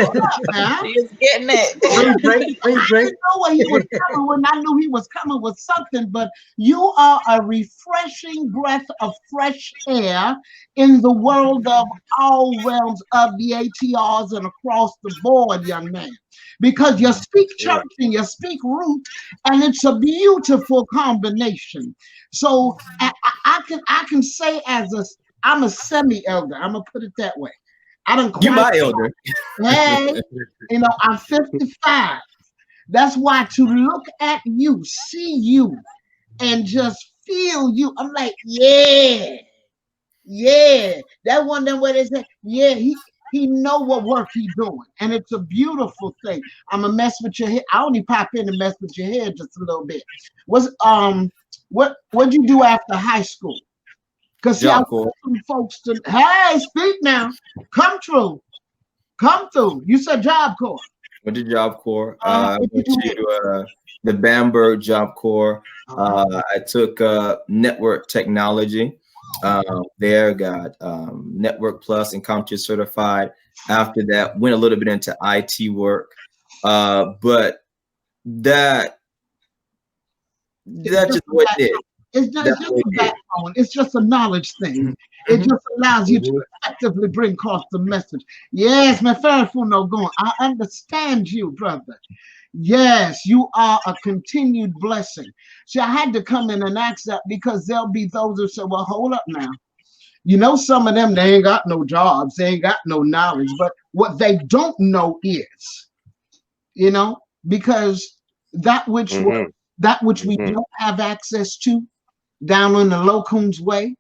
Hold up now. He's getting it. I didn't know where he was coming when I knew he was coming with something, but you are a refreshing breath of fresh air in the world of all realms of the ATRs and across the board, young man. Because you speak church and you speak root, and it's a beautiful combination. So I can say I'm a semi-elder. I'm gonna put it that way. I don't. You my elder. Hey, you know, I'm 55. That's why to look at you, see you, and just feel you, I'm like, yeah. That one then where they say, yeah, he know what work he's doing, and it's a beautiful thing. I'm gonna mess with your head. I only pop in and mess with your head just a little bit. What'd you do after high school? Because see, I want some folks to speak now. Come through. You said Job Corps. Went to Job Corps. I went to the Bamberg Job Corps. I took network technology. There got Network Plus and CompTIA certified. After that, went a little bit into IT work, but that just what it is. It's just a backbone. It's just a knowledge thing. It just allows you to effectively bring across the message. Yes, my faithful no going. I understand you, brother. Yes, you are a continued blessing. See, I had to come in and ask that because there'll be those who say, well, hold up now. You know, some of them, they ain't got no jobs. They ain't got no knowledge. But what they don't know is, you know, because that which we don't have access to down in the Locoons way,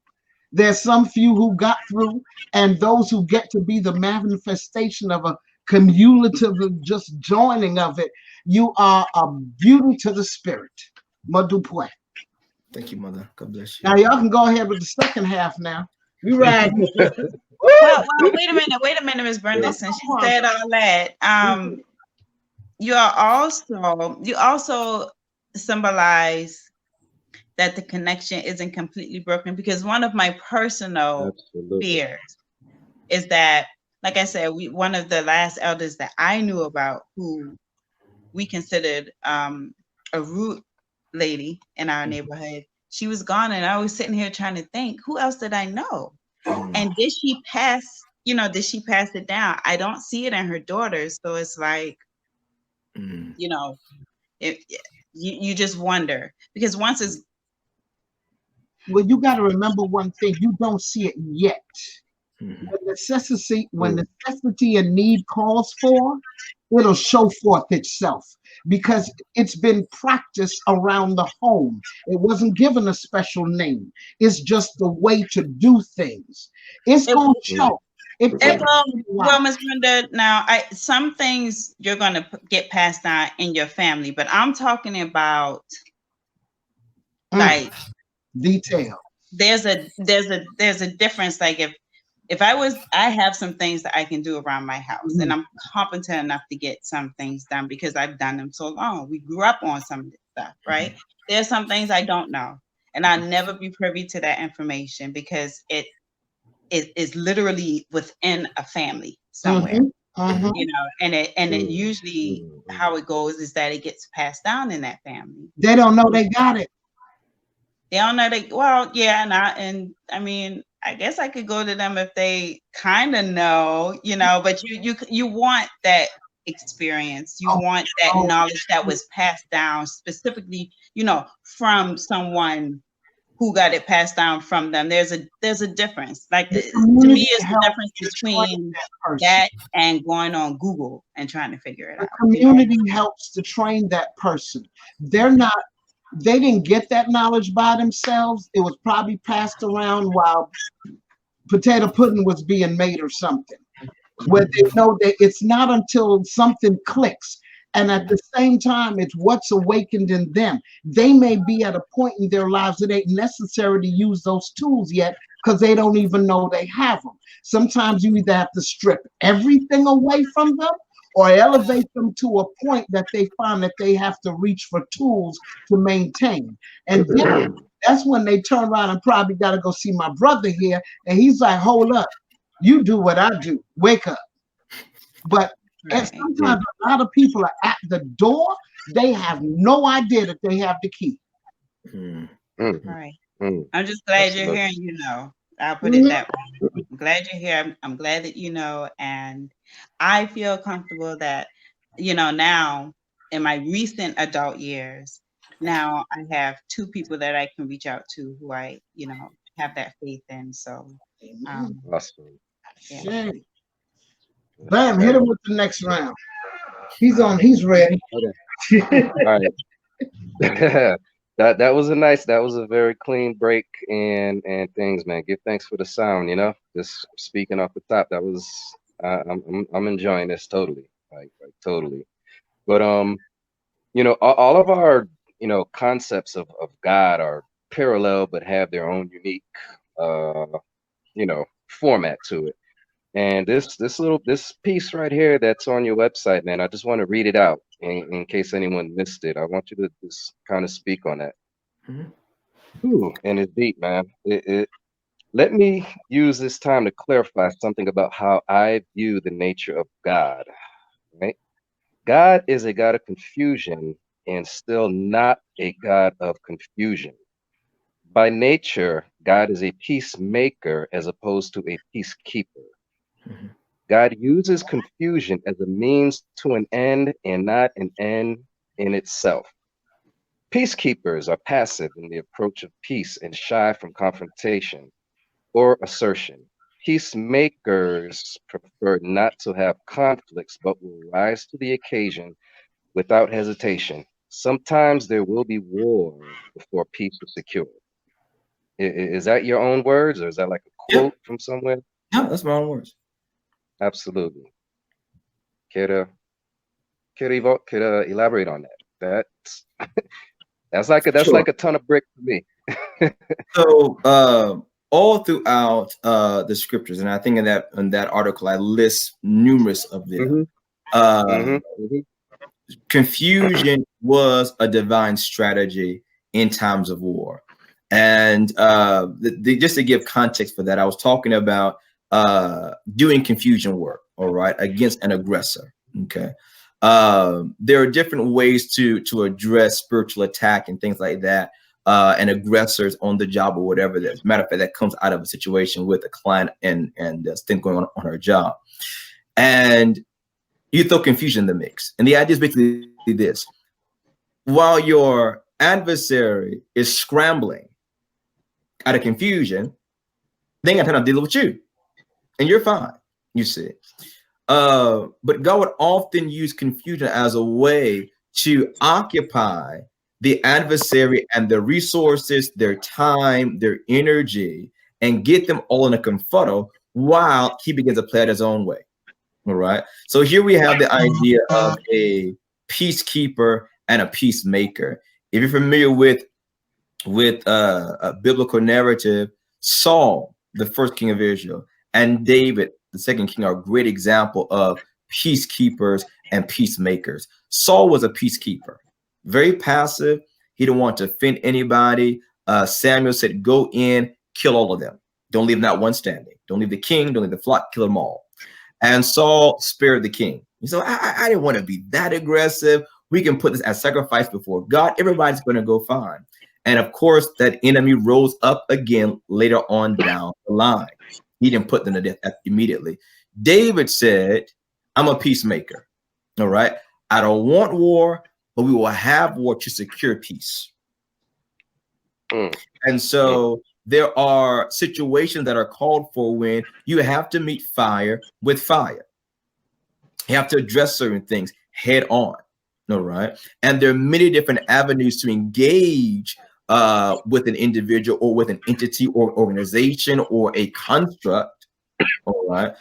there's some few who got through, and those who get to be the manifestation of a cumulative just joining of it. You are a beauty to the spirit. Madupwe. Thank you, Mother. God bless you. Now y'all can go ahead with the second half now. You right. well, wait a minute, Ms. Brenda. Since she said all that, you also symbolize that the connection isn't completely broken, because one of my personal fears is that, like I said, one of the last elders that I knew about who we considered a root lady in our neighborhood, she was gone, and I was sitting here trying to think, who else did I know? And did she pass it down? I don't see it in her daughters, so it's like, you know, you just wonder, because once it's. Well, you got to remember one thing: you don't see it yet. When necessity and need calls for, it'll show forth itself, because it's been practiced around the home. It wasn't given a special name. It's just the way to do things. It's going to show. Well, Ms. Brenda, now some things you're going to get passed down in your family, but I'm talking about like detail. There's a difference. Like I have some things that I can do around my house, and I'm competent enough to get some things done because I've done them so long. We grew up on some of this stuff, right? There's some things I don't know, and I'll never be privy to that information because it is literally within a family somewhere, you know, and it usually how it goes is that it gets passed down in that family. They don't know they got it. They don't know and I mean, I guess I could go to them if they kind of know, you know, but you want that experience. You want that knowledge that was passed down specifically, you know, from someone who got it passed down from them. There's a difference. Like, to me, it's the difference between that and going on Google and trying to figure it out. The community helps to train that person. They didn't get that knowledge by themselves. It was probably passed around while potato pudding was being made or something, where they know that it's not until something clicks. And at the same time, it's what's awakened in them. They may be at a point in their lives that ain't necessary to use those tools yet because they don't even know they have them. Sometimes you either have to strip everything away from them or elevate them to a point that they find that they have to reach for tools to maintain. And then that's when they turn around and probably got to go see my brother here. And he's like, hold up, you do what I do, wake up. But and sometimes a lot of people are at the door. They have no idea that they have the key. Right. I'm just glad you're here and you know. I'll put it that way. I'm glad you're here. I'm glad that you know. And I feel comfortable that, you know, now in my recent adult years, now I have two people that I can reach out to who I, you know, have that faith in. So, awesome. Yeah. Bam, hit him with the next round. He's ready. Okay. All right. that was a very clean break and things, man. Give thanks for the sound, you know. Just speaking off the top, that was I'm enjoying this totally, like totally. But you know, all of our, you know, concepts of God are parallel but have their own unique you know, format to it. And this piece right here that's on your website, man, I just want to read it out in case anyone missed it. I want you to just kind of speak on that. Ooh, and it's deep, man. Let me use this time to clarify something about how I view the nature of God. Right? God is a God of confusion and still not a God of confusion. By nature, God is a peacemaker as opposed to a peacekeeper. God uses confusion as a means to an end and not an end in itself. Peacekeepers are passive in the approach of peace and shy from confrontation or assertion. Peacemakers prefer not to have conflicts, but will rise to the occasion without hesitation. Sometimes there will be war before peace is secured. Is that your own words, or is that like a quote from somewhere? No, that's my own words. Absolutely. Care to elaborate on that? That's like a ton of brick for me. So all throughout the scriptures, and I think in that article I list numerous of them. Confusion was a divine strategy in times of war. And just to give context for that, I was talking about doing confusion work, all right, against an aggressor. Okay. There are different ways to address spiritual attack and things like that, and aggressors on the job or whatever. As a matter of fact, that comes out of a situation with a client and things going on her job. And you throw confusion in the mix. And the idea is basically this: while your adversary is scrambling out of confusion, they ain't got time to deal with you. And you're fine, you see. But God would often use confusion as a way to occupy the adversary and their resources, their time, their energy, and get them all in a confuddle while he begins to play it his own way. All right. So here we have the idea of a peacekeeper and a peacemaker. If you're familiar with a biblical narrative, Saul, the first king of Israel, and David, the second king, are a great example of peacekeepers and peacemakers. Saul was a peacekeeper, very passive. He didn't want to offend anybody. Samuel said, go in, kill all of them. Don't leave not one standing. Don't leave the king, don't leave the flock, kill them all. And Saul spared the king. So I didn't want to be that aggressive. We can put this as sacrifice before God. Everybody's going to go fine. And of course, that enemy rose up again later on down the line. He didn't put them to death immediately. David said, I'm a peacemaker. All right. I don't want war, but we will have war to secure peace. And so there are situations that are called for when you have to meet fire with fire. You have to address certain things head on. All right. And there are many different avenues to engage with an individual or with an entity or organization or a construct. All right.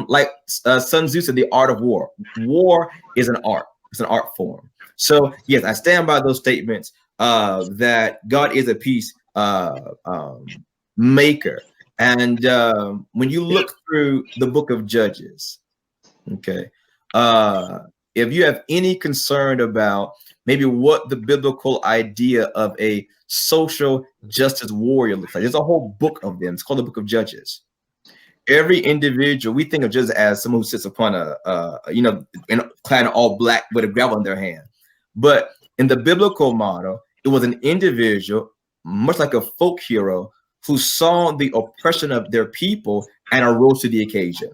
Like Sun Tzu said, the art of war. War is an art. It's an art form. So yes, I stand by those statements that God is a peace maker. And when you look through the book of Judges, okay, if you have any concern about maybe what the biblical idea of a social justice warrior looks like, there's a whole book of them. It's called the book of Judges. Every individual, we think of just as someone who sits upon clad in all black with a gavel in their hand. But in the biblical model, it was an individual, much like a folk hero, who saw the oppression of their people and arose to the occasion.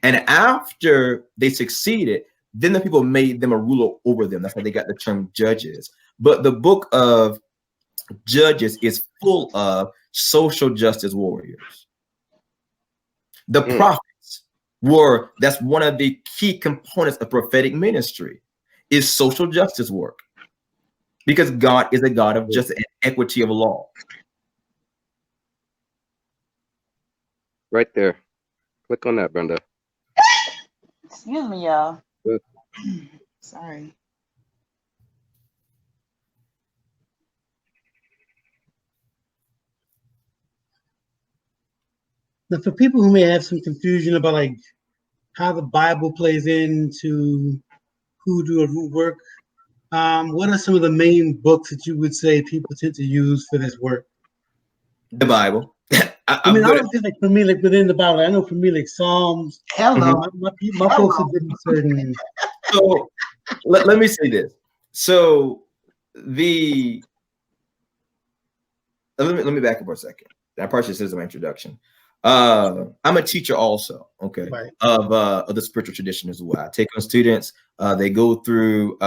And after they succeeded, then the people made them a ruler over them. That's why they got the term judges. But the book of Judges is full of social justice warriors. The prophets that's one of the key components of prophetic ministry, is social justice work. Because God is a God of justice and equity of law. Right there. Click on that, Brenda. Excuse me, y'all. Sorry. Now, for people who may have some confusion about like how the Bible plays into Hoodoo or Rootwork, what are some of the main books that you would say people tend to use for this work? The Bible. I mean, I don't think like for me, like within the Bible, I know for me, like Psalms. Hello. My folks have been certain. So let me say this. So let me back up for a second. That part just is my introduction. I'm a teacher also, okay, right, of the spiritual tradition as well. I take on students, they go through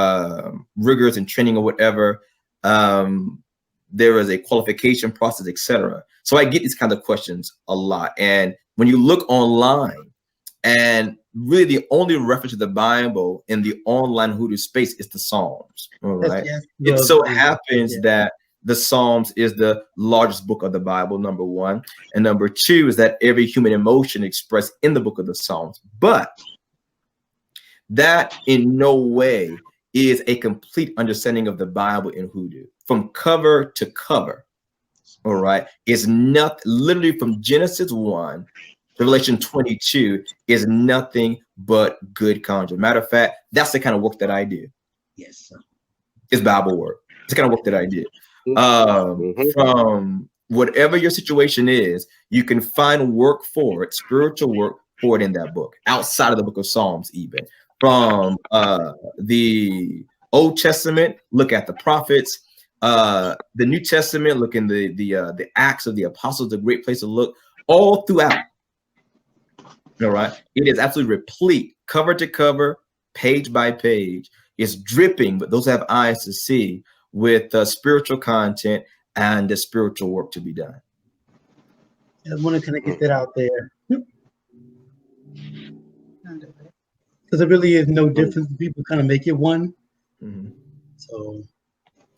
rigors and training or whatever. There is a qualification process, etc. So I get these kind of questions a lot. And when you look online, and really the only reference to the Bible in the online Hoodoo space is the Psalms. All right. Yes, it so happens that the Psalms is the largest book of the Bible, number one. And number two is that every human emotion expressed in the book of the Psalms. But that in no way is a complete understanding of the Bible in Hoodoo. From cover to cover, all right, is not literally from Genesis 1 to Revelation 22 is nothing but good conjure. Matter of fact, that's the kind of work that I do. Yes, sir. It's Bible work. It's the kind of work that I do. From whatever your situation is, you can find work for it, spiritual work for it in that book, outside of the book of Psalms even. From the Old Testament, look at the prophets. The New Testament, look in the Acts of the Apostles, a great place to look all throughout. All right, it is absolutely replete, cover to cover, page by page. It's dripping, but those who have eyes to see, with spiritual content and the spiritual work to be done. I want to kind of get that out there, because it really is no difference. People kind of make it one. So.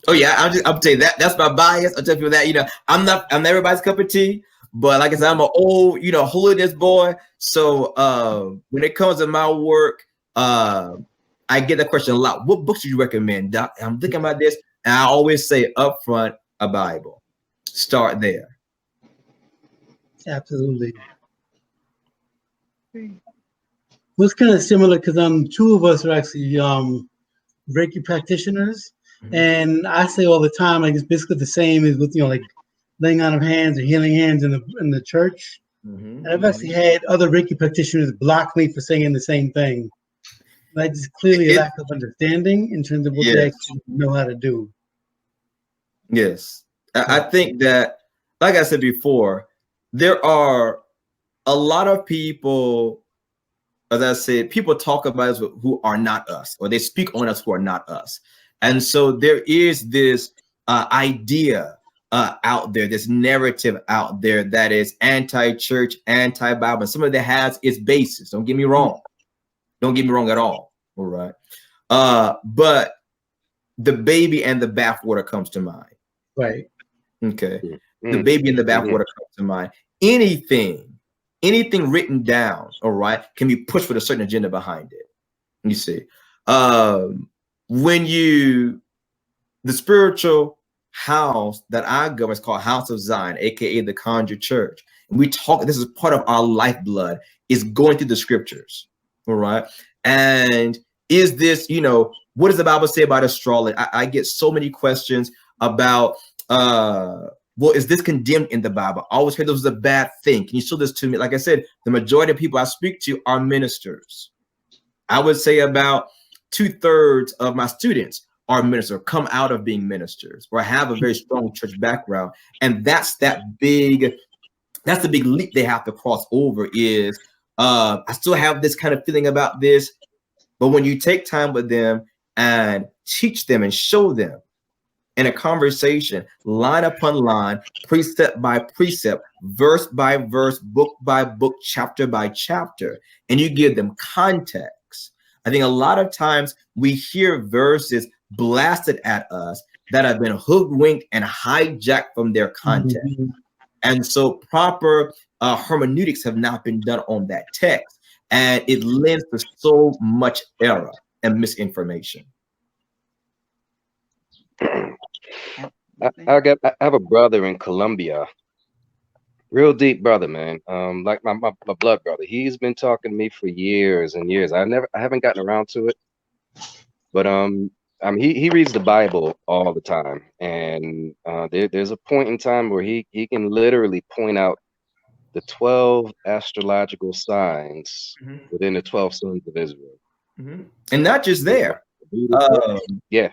Oh yeah, I'll tell you that's my bias. I'll tell people that, I'm not everybody's cup of tea, but like I said, I'm an old, holiness boy. So when it comes to my work, I get that question a lot. What books do you recommend, Doc? I'm thinking about this, and I always say up front, a Bible. Start there. Absolutely. Well, it's kind of similar because two of us are actually Reiki practitioners. And I say all the time, like it's basically the same as with like laying on of hands or healing hands in the church. And I've actually had other Reiki practitioners block me for saying the same thing. Like it's clearly a lack of understanding in terms of what they actually know how to do. Yes, I think that, like I said before, there are a lot of people, as I said, people talk about us who are not us, or they speak on us who are not us. And so there is this idea out there, this narrative out there that is anti-church, anti-Bible. And some of that has its basis. Don't get me wrong. Don't get me wrong at all. All right. But the baby and the bathwater comes to mind. Right. Okay. The baby and the bathwater comes to mind. Anything written down, all right, can be pushed with a certain agenda behind it. You see, when the spiritual house that I go is called House of Zion, aka the Conjure Church. And we talk, this is part of our lifeblood, is going through the scriptures. All right. And is this, you know, what does the Bible say about astrology? I get so many questions about well, is this condemned in the Bible? I always heard this was a bad thing. Can you show this to me? Like I said, the majority of people I speak to are ministers. I would say about 2/3 of my students are ministers, come out of being ministers, or have a very strong church background. And that's the big leap they have to cross over is, I still have this kind of feeling about this, but when you take time with them and teach them and show them in a conversation, line upon line, precept by precept, verse by verse, book by book, chapter by chapter, and you give them context. I think a lot of times we hear verses blasted at us that have been hoodwinked and hijacked from their context. And so proper hermeneutics have not been done on that text. And it lends to so much error and misinformation. I have a brother in Colombia, real deep brother, man. Like my blood brother. He's been talking to me for years and years. I haven't gotten around to it, but he reads the Bible all the time, and there's a point in time where he can literally point out the 12 astrological signs within the 12 sons of Israel, and not just there. Yeah.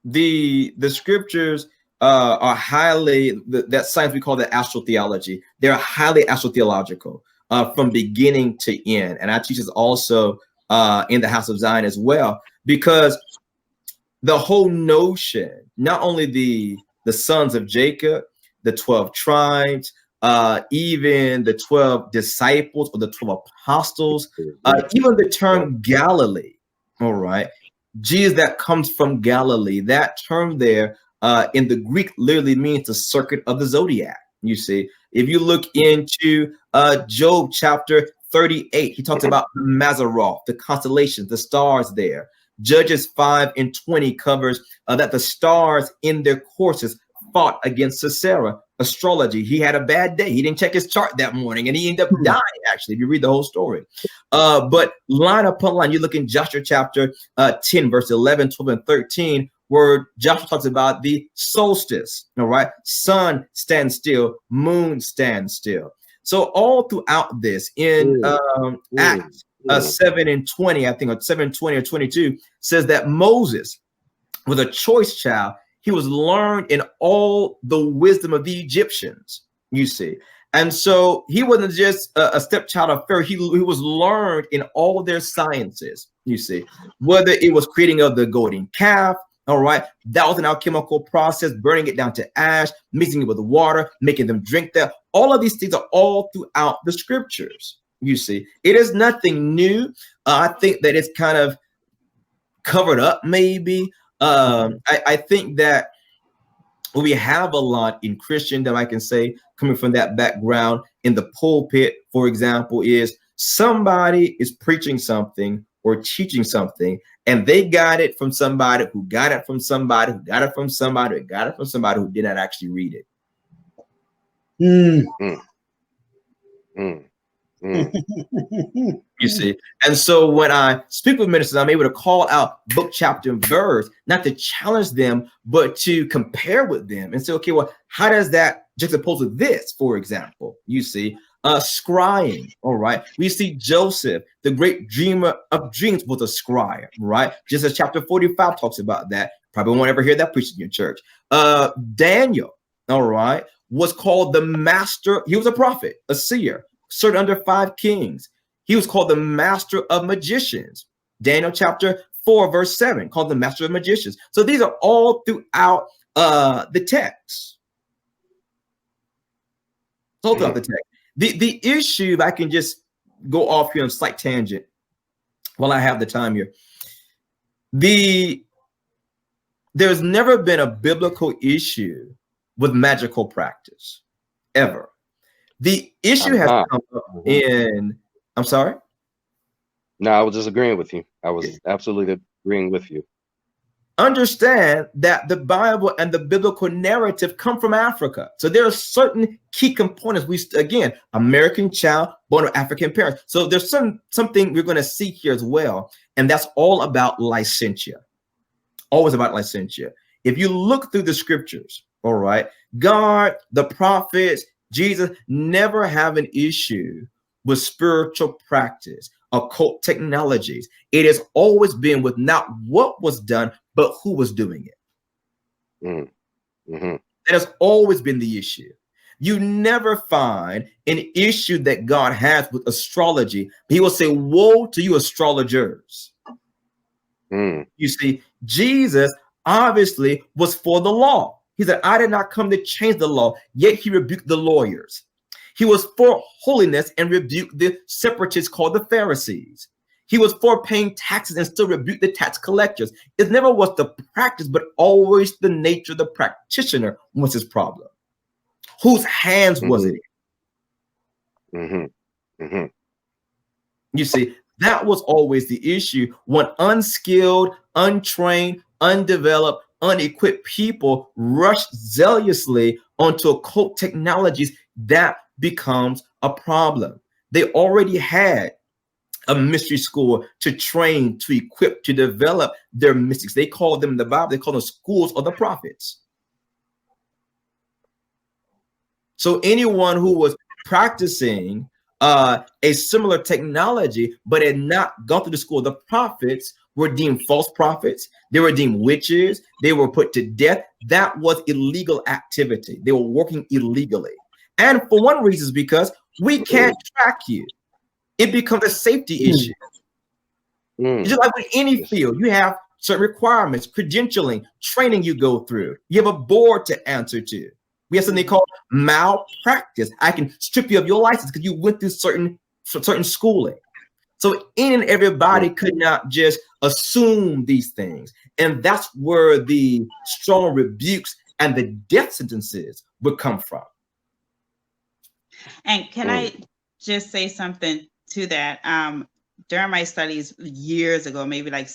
The scriptures are highly, that science we call the astrotheology. They're highly astrotheological from beginning to end. And I teach this also in the House of Zion as well, because the whole notion, not only the sons of Jacob, the 12 tribes, even the 12 disciples or the 12 apostles, even the term Galilee, all right, Jesus that comes from Galilee, that term there in the Greek literally means the circuit of the zodiac. You see, if you look into Job chapter 38, he talks about the Mazzaroth, the constellations, the stars there. Judges 5:20 covers that the stars in their courses fought against Sisera. Astrology, he had a bad day. He didn't check his chart that morning and he ended up dying, actually, if you read the whole story. But line upon line, you look in Joshua chapter 10, verse 11, 12, and 13, where Joshua talks about the solstice, all right? Sun stands still, moon stands still. So all throughout this, in Acts 7:20, I think, or 7:20 or 22, says that Moses was a choice child. He was learned in all the wisdom of the Egyptians, you see. And so he wasn't just a stepchild of Pharaoh. He was learned in all their sciences, you see. Whether it was creating of the golden calf, all right, that was an alchemical process, burning it down to ash, mixing it with the water, making them drink that. All of these things are all throughout the scriptures, you see. It is nothing new. I think that it's kind of covered up, maybe. I think that we have a lot in Christendom, I can say, coming from that background in the pulpit, for example, is somebody is preaching something or teaching something, and they got it from somebody who got it from somebody who got it from somebody who got it from somebody who did not actually read it. You see, and so when I speak with ministers, I'm able to call out book, chapter, and verse, not to challenge them, but to compare with them and say, okay, well, how does that juxtapose with this, for example? You see, scrying, all right? We see Joseph, the great dreamer of dreams, was a scry, right? Just as chapter 45 talks about that. Probably won't ever hear that preached in your church. Daniel, all right, was called the master. He was a prophet, a seer, served under 5 kings. He was called the master of magicians. Daniel chapter 4, verse 7, called the master of magicians. So these are all throughout the text. So throughout the text. The issue, if I can just go off here on a slight tangent while I have the time here. There's never been a biblical issue with magical practice, ever. The issue has come up in, I'm sorry? No, I was just agreeing with you. I was absolutely agreeing with you. Understand that the Bible and the biblical narrative come from Africa. So there are certain key components. Again, American child born of African parents. So there's something we're going to see here as well. And that's all about licensure. Always about licensure. If you look through the scriptures, all right, God, the prophets, Jesus never have an issue with spiritual practice, occult technologies. It has always been with not what was done, but who was doing it. That has always been the issue. You never find an issue that God has with astrology. He will say, woe to you astrologers. You see, Jesus obviously was for the law. He said, I did not come to change the law, yet he rebuked the lawyers. He was for holiness and rebuked the separatists called the Pharisees. He was for paying taxes and still rebuked the tax collectors. It never was the practice, but always the nature of the practitioner was his problem. Whose hands was it in? You see, that was always the issue. When unskilled, untrained, undeveloped, unequipped people rush zealously onto occult technologies, that becomes a problem. They already had a mystery school to train, to equip, to develop their mystics. They call them in the Bible, they call them schools of the prophets. So anyone who was practicing a similar technology, but had not gone through the school of the prophets, were deemed false prophets. They were deemed witches. They were put to death. That was illegal activity. They were working illegally. And for one reason is because we can't track you. It becomes a safety issue. Just like with any field, you have certain requirements, credentialing, training you go through. You have a board to answer to. We have something called malpractice. I can strip you of your license because you went through certain schooling. So any and everybody could not just assume these things. And that's where the strong rebukes and the death sentences would come from. And can I just say something to that? During my studies years ago, maybe like,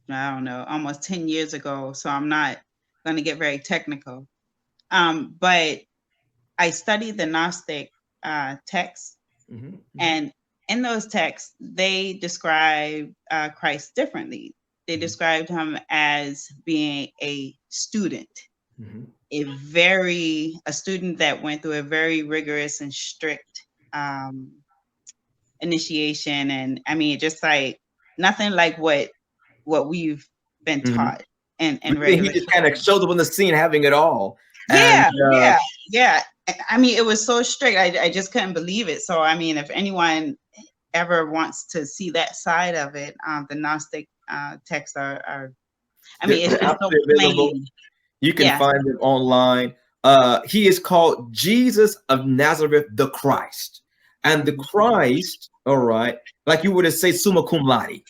I don't know, almost 10 years ago. So I'm not going to get very technical. But I studied the Gnostic texts. And in those texts, they describe Christ differently. They described him as being a student, a student that went through a very rigorous and strict initiation. And I mean, just like nothing like what we've been taught. And he just kind of shows up on the scene having it all. Yeah. I mean, it was so strict. I just couldn't believe it. So, I mean, if anyone ever wants to see that side of it, the Gnostic texts are I mean, it's so plain. You can find it online. He is called Jesus of Nazareth, the Christ. And the Christ, all right, like you would say summa cum laude,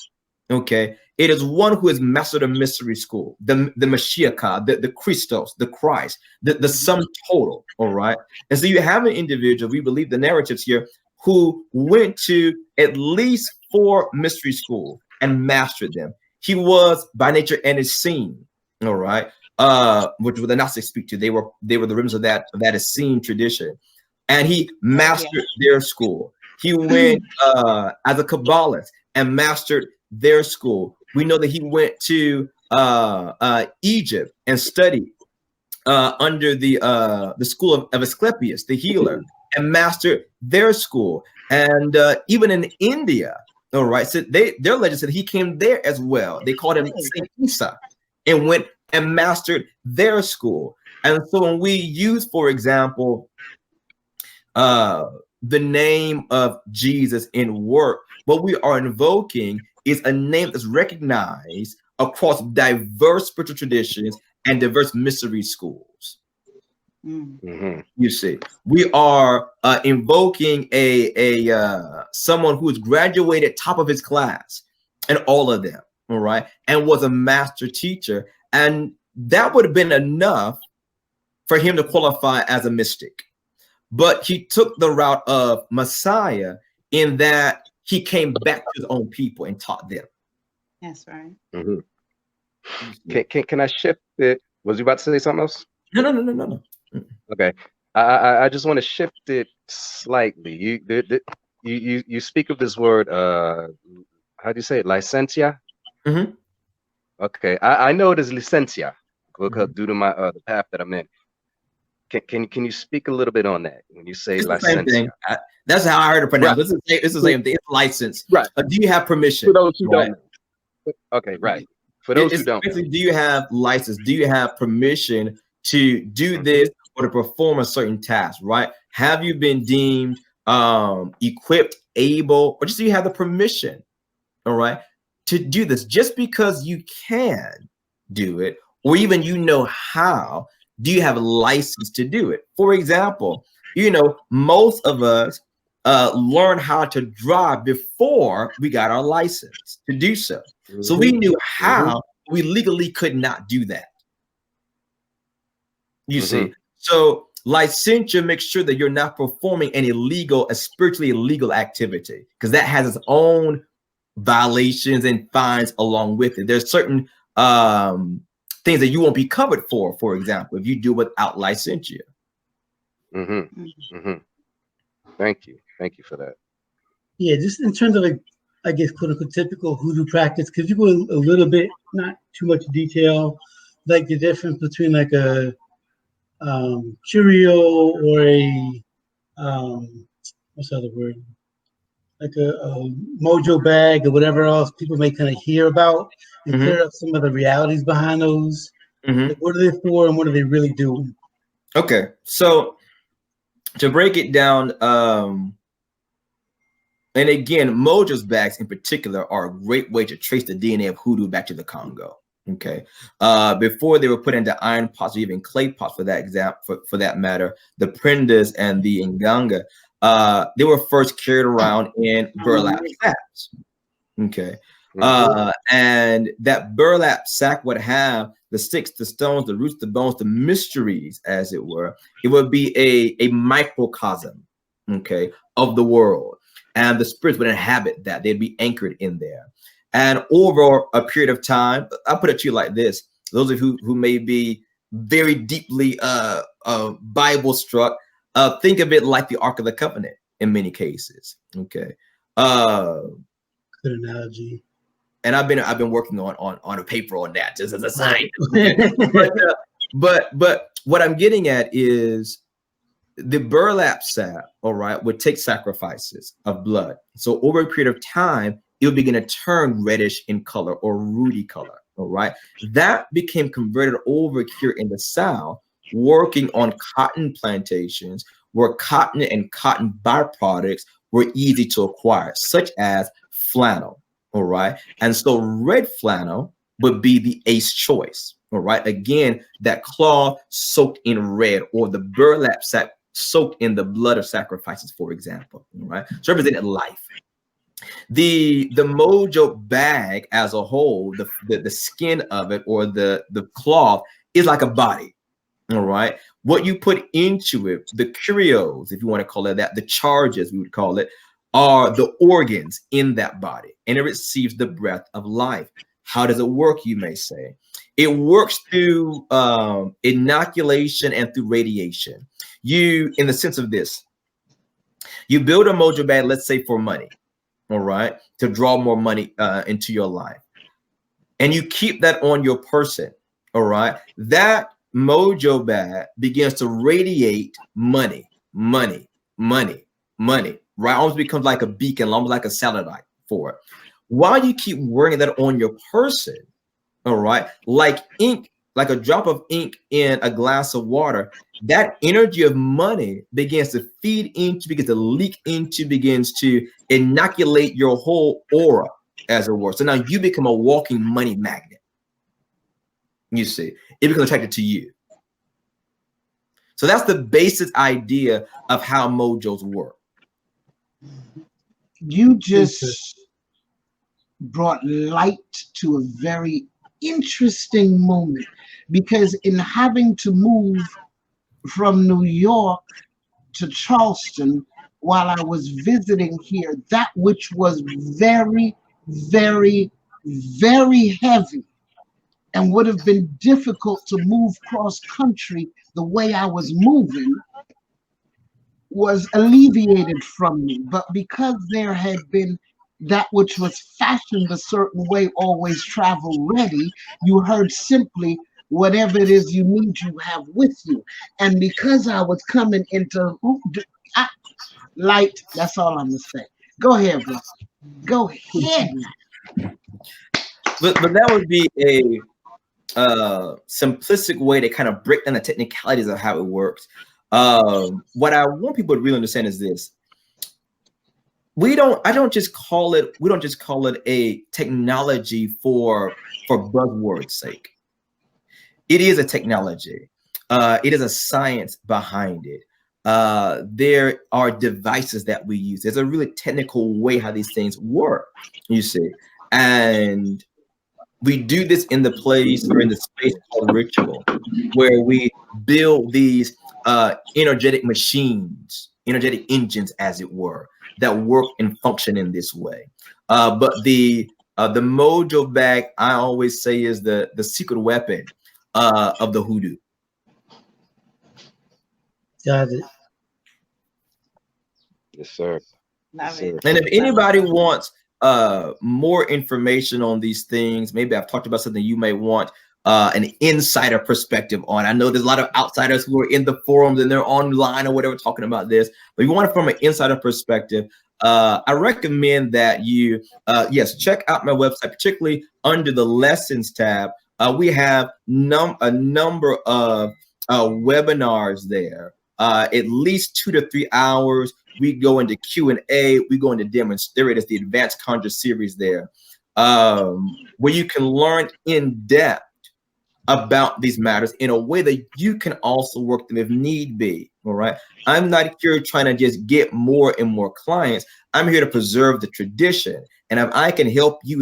okay? It is one who has mastered a mystery school, the Mashiach, the Christos, the Christ, the sum total, all right? And so you have an individual, we believe the narratives here, who went to at least 4 mystery schools and mastered them. He was by nature an Essene, all right? Which the Gnostics speak to. They were the remnants of that Essene tradition. And he mastered their school. He went as a Kabbalist and mastered their school. We know that he went to Egypt and studied under the school of Asclepius, the healer, and mastered their school. And even in India, all right, so their legend said he came there as well. They called him Saint Isa and went and mastered their school. And so when we use, for example, the name of Jesus in work, what we are invoking is a name that's recognized across diverse spiritual traditions and diverse mystery schools. You see, we are invoking someone who has graduated top of his class and all of them, all right, and was a master teacher, and that would have been enough for him to qualify as a mystic. But he took the route of Messiah in that he came back to his own people and taught them. That's right. Can I shift it? Was you about to say something else? No. Okay, I just want to shift it slightly. You speak of this word. How do you say it? Licencia. Okay, I know it is licencia because due to my the path that I'm in. Can you speak a little bit on that when you say licencia? That's how I heard it pronounced. Right. It's the same thing. It's license. Right. Do you have permission? For those who don't know. Okay, right. For those who don't know. Do you have license? Do you have permission to do this or to perform a certain task, right? Have you been deemed equipped, able, or just do you have the permission, all right, to do this? Just because you can do it, or even you know how, do you have a license to do it? For example, most of us learned how to drive before we got our license to do so. So we knew how, we legally could not do that. You see, so licensure makes sure that you're not performing an illegal, a spiritually illegal activity, because that has its own violations and fines along with it. There's certain things that you won't be covered for example, if you do without licensure. Thank you for that. Yeah, just in terms of, like, I guess, quote unquote typical hoodoo practice, could you go a little bit, not too much detail, like the difference between like a curio or a what's the other word, like a mojo bag or whatever else people may kind of hear about, and clear up some of the realities behind those. Like, what are they for and what do they really do? Okay, so to break it down, and again, mojos bags in particular are a great way to trace the DNA of hoodoo back to the Congo. Okay, before they were put into iron pots or even clay pots, for that matter, the prendas and the nganga, they were first carried around in burlap sacks. Okay, and that burlap sack would have the sticks, the stones, the roots, the bones, the mysteries, as it were. It would be a microcosm, okay, of the world, and the spirits would inhabit that. They'd be anchored in there. And over a period of time, I'll put it to you like this: those of you who may be very deeply Bible struck, think of it like the Ark of the Covenant in many cases. Okay, good analogy. And I've been working on a paper on that just as a side. Okay? but what I'm getting at is the burlap sack, all right, would take sacrifices of blood. So over a period of time, it would begin to turn reddish in color or ruddy color, all right? That became converted over here in the South, working on cotton plantations where cotton and cotton byproducts were easy to acquire, such as flannel, all right? And so red flannel would be the ace choice, all right? Again, that cloth soaked in red, or the burlap sack soaked in the blood of sacrifices, for example, all right? So represented life. The mojo bag as a whole, the skin of it, or the cloth, is like a body, all right? What you put into it, the curios, if you want to call it that, the charges, we would call it, are the organs in that body, and it receives the breath of life. How does it work, you may say? It works through inoculation and through radiation. You, in the sense of this, you build a mojo bag, let's say for money, all right, to draw more money into your life, and you keep that on your person, all right? That mojo bag begins to radiate money, money, money, money, right? Almost becomes like a beacon, almost like a satellite for it. While you keep wearing that on your person, all right, like ink, like a drop of ink in a glass of water, that energy of money begins to feed into, begins to leak into, begins to inoculate your whole aura, as it were. So now you become a walking money magnet. You see, it becomes attracted to you. So that's the basic idea of how mojos work. You just brought light to a very interesting moment, because in having to move from New York to Charleston while I was visiting here, that which was very, very, very heavy and would have been difficult to move cross country the way I was moving was alleviated from me. But because there had been that which was fashioned a certain way, always travel ready, you heard simply, whatever it is you need, you have with you. And because I was coming into light, that's all I'm gonna say. Go ahead, bro. Go ahead. But that would be a simplistic way to kind of break down the technicalities of how it works. What I want people to really understand is this. We don't just call it a technology for buzzword's sake. It is a technology. It is a science behind it. There are devices that we use. There's a really technical way how these things work, you see. And we do this in the place or in the space called ritual, where we build these energetic machines, energetic engines, as it were, that work and function in this way. But the mojo bag, I always say, is the secret weapon of the hoodoo. Got it. Yes, sir. Yes, sir. And if anybody wants more information on these things, maybe I've talked about something you may want an insider perspective on. I know there's a lot of outsiders who are in the forums and they're online or whatever talking about this, but you want it from an insider perspective. I recommend that you, yes, check out my website, particularly under the lessons tab. We have a number of webinars there, at least 2 to 3 hours. We go into Q&A, we go into demonstrators, the advanced Conjure series there, where you can learn in depth about these matters in a way that you can also work them if need be. All right. I'm not here trying to just get more and more clients. I'm here to preserve the tradition. And if I can help you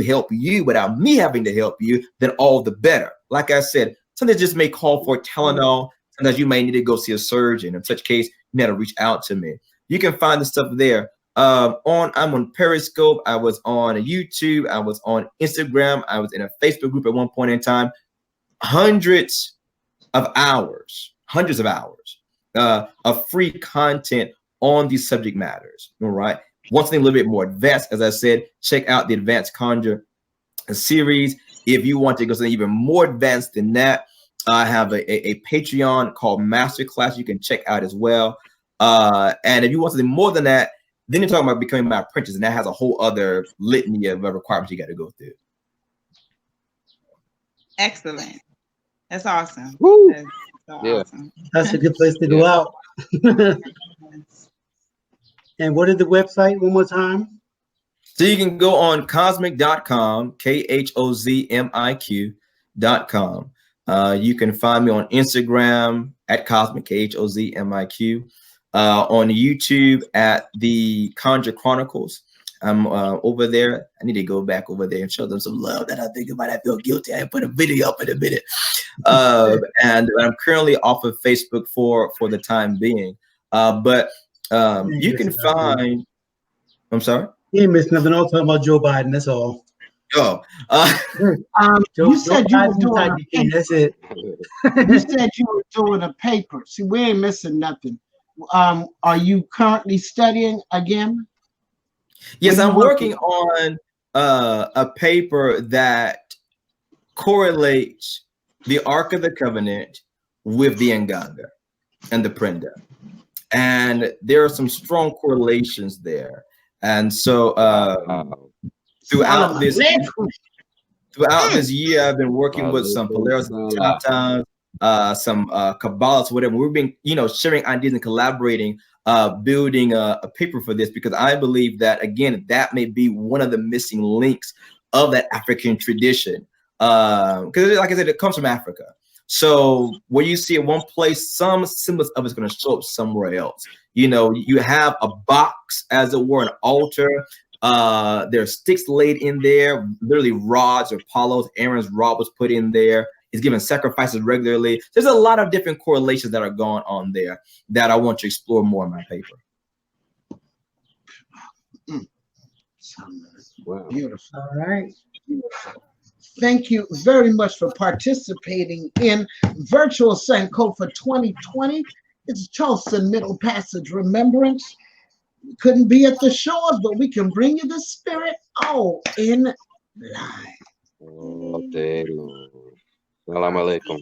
without me having to help you, then all the better. Like I said, sometimes just may call for Tylenol. Sometimes you may need to go see a surgeon. In such case, you need to reach out to me. You can find the stuff there. I'm on Periscope. I was on YouTube. I was on Instagram. I was in a Facebook group at one point in time. Hundreds of hours of free content on these subject matters. All right. Want something a little bit more advanced, as I said, check out the Advanced Conjure series. If you want to go something even more advanced than that, I have a Patreon called Masterclass you can check out as well. And if you want something more than that, then you're talking about becoming my apprentice, and that has a whole other litany of requirements you got to go through. Excellent. That's awesome. Woo. That's so Yeah. awesome. That's a good place to go out. And what is the website one more time? So you can go on KHOZMIQ.com, KHOZMIQ.com. You can find me on Instagram at KHOZMIQ, KHOZMIQ. On YouTube at the Conjure Chronicles. I'm over there. I need to go back over there and show them some love that I think about. I feel guilty. I put a video up in a minute. And I'm currently off of Facebook for the time being. But you can find, I'm sorry? You ain't missed nothing. I'll talk about Joe Biden. That's all. Oh, you said you were doing that's it. You said you were doing a paper. See, we ain't missing nothing. Are you currently studying again? Yes, I'm working on a paper that correlates the Ark of the Covenant with the Nganga and the Prenda. And there are some strong correlations there. And so throughout this year, I've been working with some Polaris Tatans, some Kabbalists, whatever. We've been, sharing ideas and collaborating, building a paper for this, because I believe that, again, that may be one of the missing links of that African tradition. Because like I said, it comes from Africa. So where you see it one place, some semblance of it's going to show up somewhere else. You know, you have a box, as it were, an altar. There are sticks laid in there, literally rods or Apollos. Aaron's rod was put in there. He's giving sacrifices regularly. There's a lot of different correlations that are going on there that I want to explore more in my paper. Wow. Beautiful. All right. Beautiful. Thank you very much for participating in Virtual Sankofa 2020. It's Charleston Middle Passage Remembrance. We couldn't be at the shores, but we can bring you the spirit all in live. Salam alaikum.